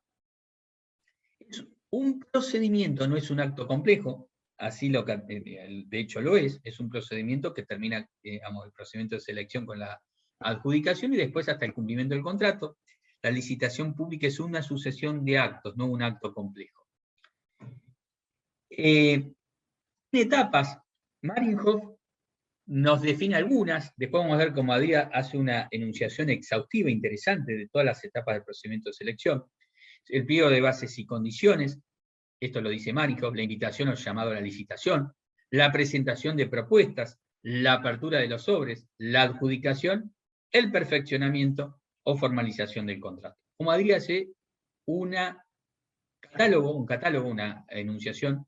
Es un procedimiento, no es un acto complejo, así de hecho lo es un procedimiento que termina, el procedimiento de selección con la adjudicación y después hasta el cumplimiento del contrato. La licitación pública es una sucesión de actos, no un acto complejo. En etapas, Marienhoff nos define algunas, después vamos a ver cómo Adrià hace una enunciación exhaustiva interesante de todas las etapas del procedimiento de selección. El pliego de bases y condiciones, esto lo dice Marienhoff, la invitación o llamado a la licitación, la presentación de propuestas, la apertura de los sobres, la adjudicación, el perfeccionamiento o formalización del contrato. Como Adrià hace un catálogo, una enunciación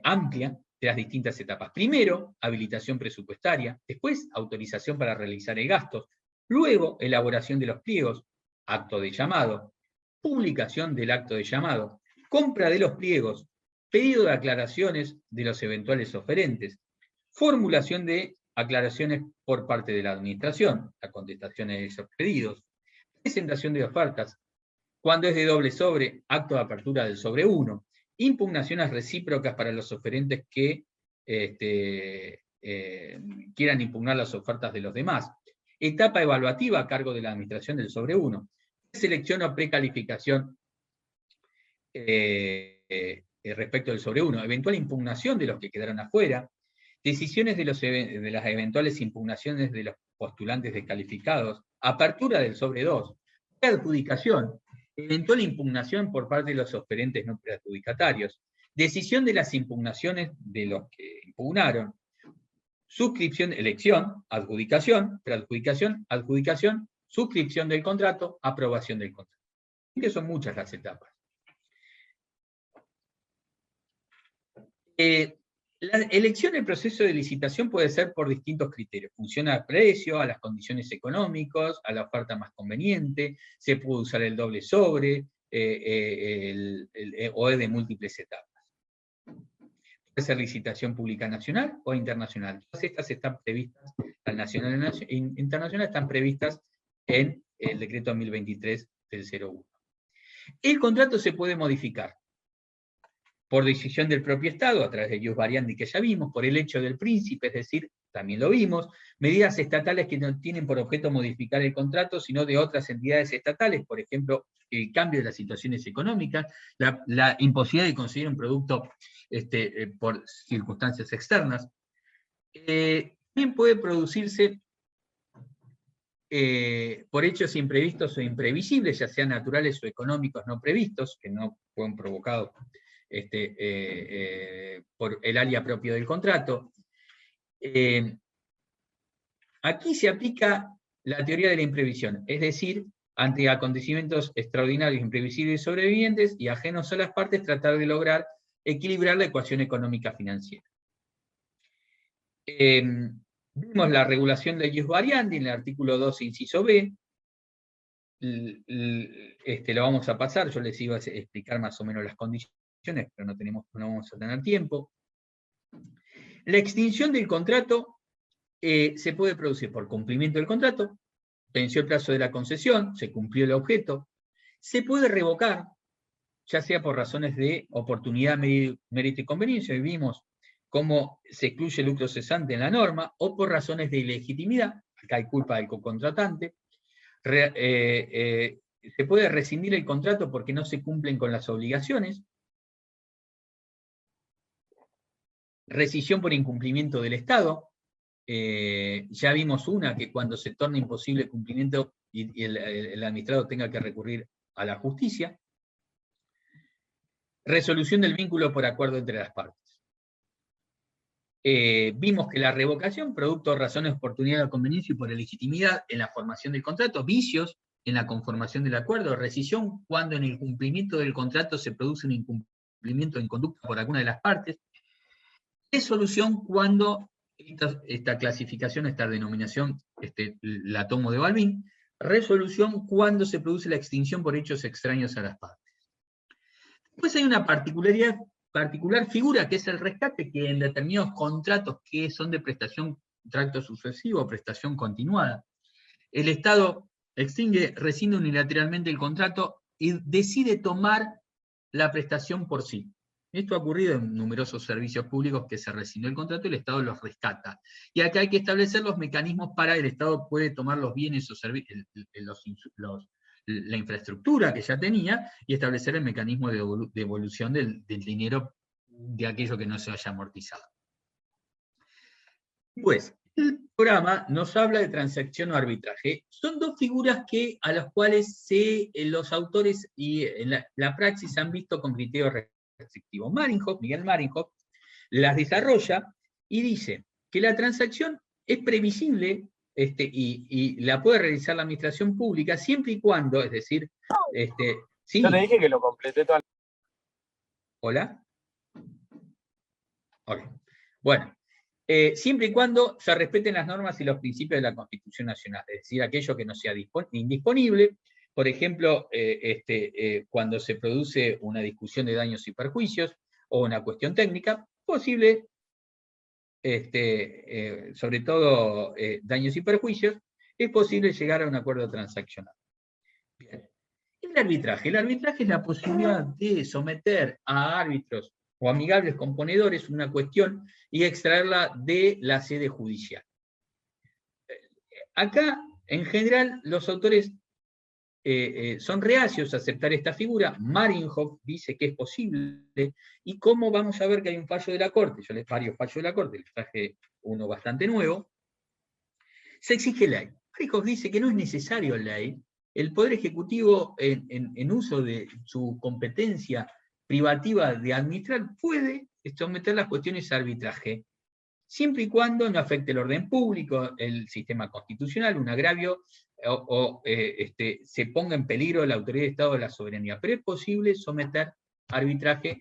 amplia de las distintas etapas. Primero, habilitación presupuestaria, después autorización para realizar el gasto, luego elaboración de los pliegos, acto de llamado, publicación del acto de llamado, compra de los pliegos, pedido de aclaraciones de los eventuales oferentes, formulación de aclaraciones por parte de la administración, la contestación de esos pedidos, presentación de ofertas, cuando es de doble sobre, acto de apertura del sobre 1, impugnaciones recíprocas para los oferentes que quieran impugnar las ofertas de los demás, etapa evaluativa a cargo de la administración del sobre 1, selección o precalificación respecto del sobre 1, eventual impugnación de los que quedaron afuera, decisiones de las eventuales impugnaciones de los postulantes descalificados, apertura del sobre 2, adjudicación, eventual impugnación por parte de los oferentes no preadjudicatarios, decisión de las impugnaciones de los que impugnaron, suscripción, elección, adjudicación, preadjudicación, adjudicación, suscripción del contrato, aprobación del contrato. Que son muchas las etapas. La elección del proceso de licitación puede ser por distintos criterios. Funciona al precio, a las condiciones económicas, a la oferta más conveniente, se puede usar el doble sobre, o es de múltiples etapas. Puede ser licitación pública nacional o internacional. Todas estas están previstas, la nacional e internacional están previstas en el decreto 1023 del 01. El contrato se puede modificar por decisión del propio Estado, a través de ius variandi que ya vimos, por el hecho del príncipe, es decir, también lo vimos, medidas estatales que no tienen por objeto modificar el contrato, sino de otras entidades estatales, por ejemplo, el cambio de las situaciones económicas, la imposibilidad de conseguir un producto por circunstancias externas. También puede producirse por hechos imprevistos o imprevisibles, ya sean naturales o económicos no previstos, que no fueron provocados por el área propio del contrato. Aquí se aplica la teoría de la imprevisión, es decir, ante acontecimientos extraordinarios, imprevisibles y sobrevivientes y ajenos a las partes, tratar de lograr equilibrar la ecuación económica financiera. Vimos la regulación de ius variandi en el artículo 2, inciso B. Lo vamos a pasar, yo les iba a explicar más o menos las condiciones, pero no vamos a tener tiempo. La extinción del contrato se puede producir por cumplimiento del contrato, venció el plazo de la concesión, se cumplió el objeto, se puede revocar, ya sea por razones de oportunidad, mérito y conveniencia, y vimos cómo se excluye el lucro cesante en la norma, o por razones de ilegitimidad, acá hay culpa del cocontratante. Se puede rescindir el contrato porque no se cumplen con las obligaciones. Rescisión por incumplimiento del Estado. Ya vimos una, que cuando se torna imposible el cumplimiento y el administrado tenga que recurrir a la justicia. Resolución del vínculo por acuerdo entre las partes. Vimos que la revocación, producto de razones de oportunidad o conveniencia y por ilegitimidad en la formación del contrato, vicios en la conformación del acuerdo, rescisión cuando en el cumplimiento del contrato se produce un incumplimiento en conducta por alguna de las partes, resolución cuando esta clasificación, esta denominación, la tomo de Balbín, resolución cuando se produce la extinción por hechos extraños a las partes. Después hay una particular figura que es el rescate, que en determinados contratos que son de prestación, tracto sucesivo o prestación continuada, el Estado extingue, rescinde unilateralmente el contrato y decide tomar la prestación por sí. Esto ha ocurrido en numerosos servicios públicos que se rescindió el contrato y el Estado los rescata. Y acá hay que establecer los mecanismos para el Estado puede tomar los bienes o servicios, la infraestructura que ya tenía, y establecer el mecanismo de devolución del dinero de aquello que no se haya amortizado. Pues, el programa nos habla de transacción o arbitraje. Son dos figuras a las cuales los autores y en la praxis han visto con criterios restrictivos. Miguel Marinhoff las desarrolla y dice que la transacción es previsible y la puede realizar la administración pública siempre y cuando, es decir, sí. Yo te dije que lo completé todo. ¿Hola? Ok. Bueno, siempre y cuando se respeten las normas y los principios de la Constitución Nacional, es decir, aquello que no sea indisponible, por ejemplo, cuando se produce una discusión de daños y perjuicios o una cuestión técnica, posible, sobre todo daños y perjuicios, es posible llegar a un acuerdo transaccional. Bien. El arbitraje es la posibilidad de someter a árbitros o amigables componedores una cuestión y extraerla de la sede judicial. Acá, en general, los autores son reacios a aceptar esta figura. Marienhof dice que es posible, y cómo vamos a ver que hay un fallo de la Corte, yo les varios fallos de la Corte, les traje uno bastante nuevo, se exige ley. Marienhof dice que no es necesario ley, el Poder Ejecutivo, en uso de su competencia privativa de administrar, puede someter las cuestiones a arbitraje, siempre y cuando no afecte el orden público, el sistema constitucional, un agravio, se ponga en peligro la autoridad de Estado de la soberanía. Pero es posible someter a arbitraje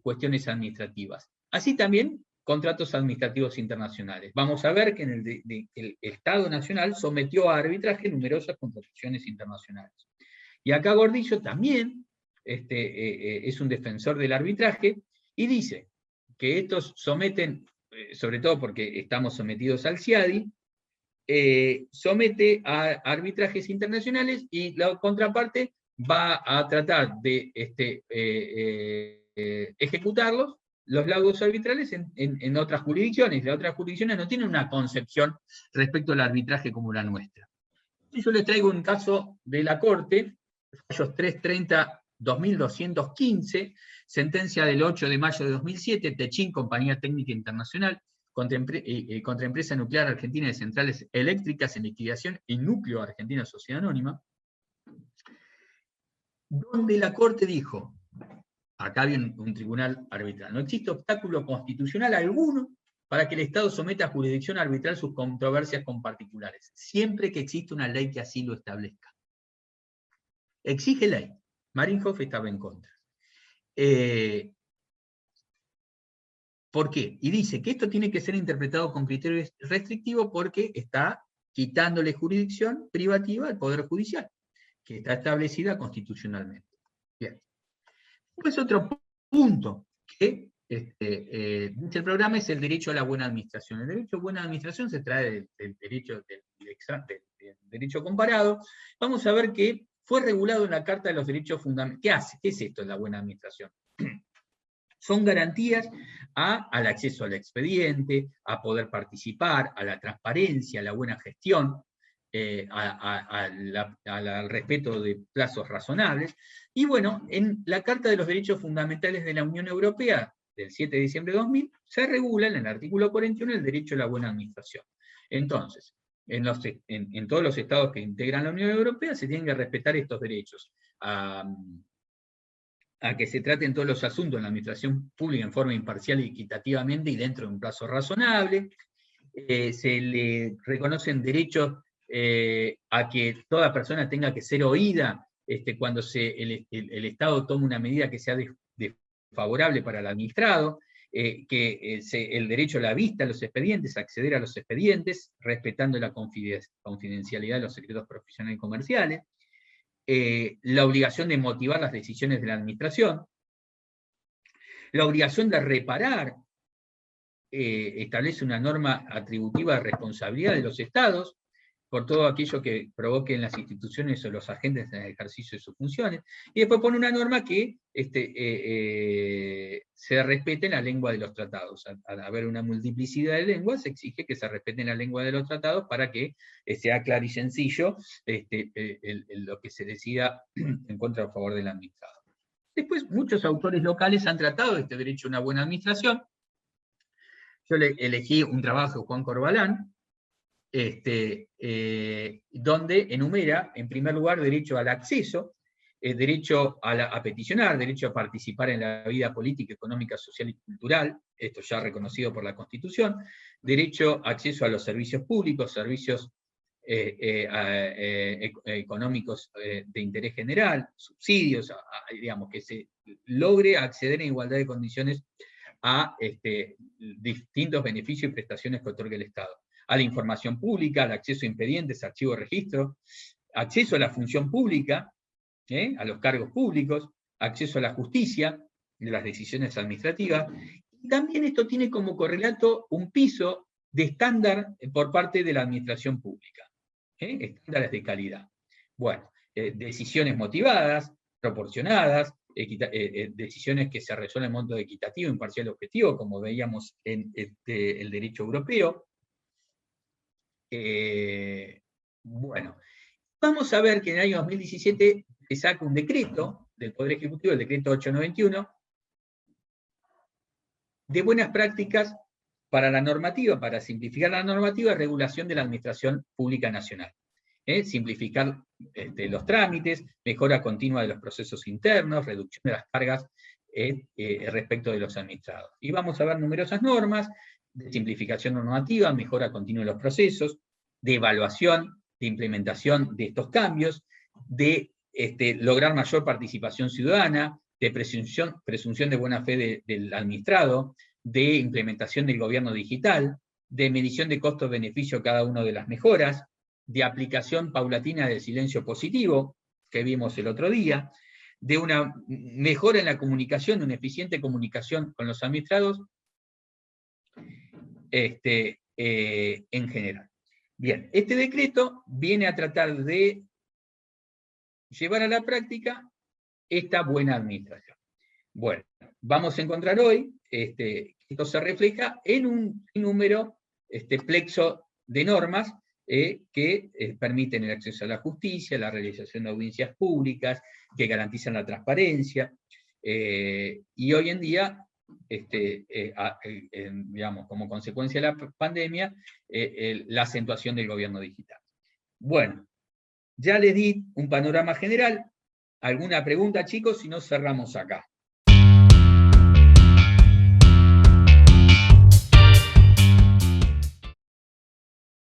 cuestiones administrativas. Así también contratos administrativos internacionales. Vamos a ver que el Estado Nacional sometió a arbitraje numerosas contrataciones internacionales. Y acá Gordillo también es un defensor del arbitraje y dice que estos someten, sobre todo porque estamos sometidos al CIADI, somete a arbitrajes internacionales y la contraparte va a tratar de ejecutarlos, los laudos arbitrales, en otras jurisdicciones. Las otras jurisdicciones no tienen una concepción respecto al arbitraje como la nuestra. Y yo les traigo un caso de la Corte, fallos 330-2215, sentencia del 8 de mayo de 2007, Techin, Compañía Técnica Internacional, contra Empresa Nuclear Argentina de Centrales Eléctricas en liquidación y Núcleo Argentina Sociedad Anónima, donde la Corte dijo, acá había un tribunal arbitral, no existe obstáculo constitucional alguno para que el Estado someta a jurisdicción arbitral sus controversias con particulares, siempre que exista una ley que así lo establezca. Exige ley. Marienhof estaba en contra. ¿Por qué? Y dice que esto tiene que ser interpretado con criterio restrictivo porque está quitándole jurisdicción privativa al Poder Judicial, que está establecida constitucionalmente. Bien. Pues otro punto que dice el programa es el derecho a la buena administración. El derecho a buena administración se trae del derecho comparado. Vamos a ver que fue regulado en la Carta de los Derechos Fundamentales. ¿Qué hace? ¿Qué es esto de la buena administración? Son garantías al acceso al expediente, a poder participar, a la transparencia, a la buena gestión, al respeto de plazos razonables. Y bueno, en la Carta de los Derechos Fundamentales de la Unión Europea, del 7 de diciembre de 2000, se regula en el artículo 41 el derecho a la buena administración. Entonces, en todos los estados que integran la Unión Europea se tienen que respetar estos derechos a que se traten todos los asuntos en la administración pública en forma imparcial y equitativamente y dentro de un plazo razonable. Se le reconocen derechos a que toda persona tenga que ser oída cuando el Estado tome una medida que sea desfavorable para el administrado, el derecho a la vista a los expedientes, acceder a los expedientes, respetando la confidencialidad de los secretos profesionales y comerciales, la obligación de motivar las decisiones de la administración, la obligación de reparar, establece una norma atributiva de responsabilidad de los estados por todo aquello que provoquen las instituciones o los agentes en el ejercicio de sus funciones, y después pone una norma que se respete la lengua de los tratados. Al haber una multiplicidad de lenguas, se exige que se respete la lengua de los tratados para que sea claro y sencillo lo que se decida en contra o a favor del administrado. Después, muchos autores locales han tratado este derecho a una buena administración. Yo elegí un trabajo de Juan Corbalán, donde enumera, en primer lugar, derecho al acceso, derecho a peticionar, derecho a participar en la vida política, económica, social y cultural, esto ya reconocido por la Constitución, derecho a acceso a los servicios públicos, servicios económicos de interés general, subsidios, digamos, que se logre acceder en igualdad de condiciones a distintos beneficios y prestaciones que otorga el Estado, a la información pública, al acceso a expedientes, archivos, registros, acceso a la función pública, a los cargos públicos, acceso a la justicia, de las decisiones administrativas. Y también esto tiene como correlato un piso de estándar por parte de la administración pública, estándares de calidad. Bueno, decisiones motivadas, proporcionadas, decisiones que se resuelven en modo equitativo, imparcial, objetivo, como veíamos en el derecho europeo. Bueno, vamos a ver que en el año 2017 se saca un decreto del Poder Ejecutivo, el decreto 891, de buenas prácticas para la normativa, para simplificar la normativa de regulación de la Administración Pública Nacional. Simplificar los trámites, mejora continua de los procesos internos, reducción de las cargas respecto de los administrados. Y vamos a ver numerosas normas de simplificación normativa, mejora continua de los procesos, de evaluación, de implementación de estos cambios, de lograr mayor participación ciudadana, de presunción de buena fe del administrado, de implementación del gobierno digital, de medición de costo-beneficio cada una de las mejoras, de aplicación paulatina del silencio positivo, que vimos el otro día, de una mejora en la comunicación, una eficiente comunicación con los administrados, en general. Bien, este decreto viene a tratar de llevar a la práctica esta buena administración. Bueno, vamos a encontrar hoy, esto se refleja en un número, plexo de normas que permiten el acceso a la justicia, la realización de audiencias públicas, que garantizan la transparencia, y hoy en día, digamos, como consecuencia de la pandemia, la acentuación del gobierno digital. Bueno, ya les di un panorama general. ¿Alguna pregunta, chicos? Si no, cerramos acá.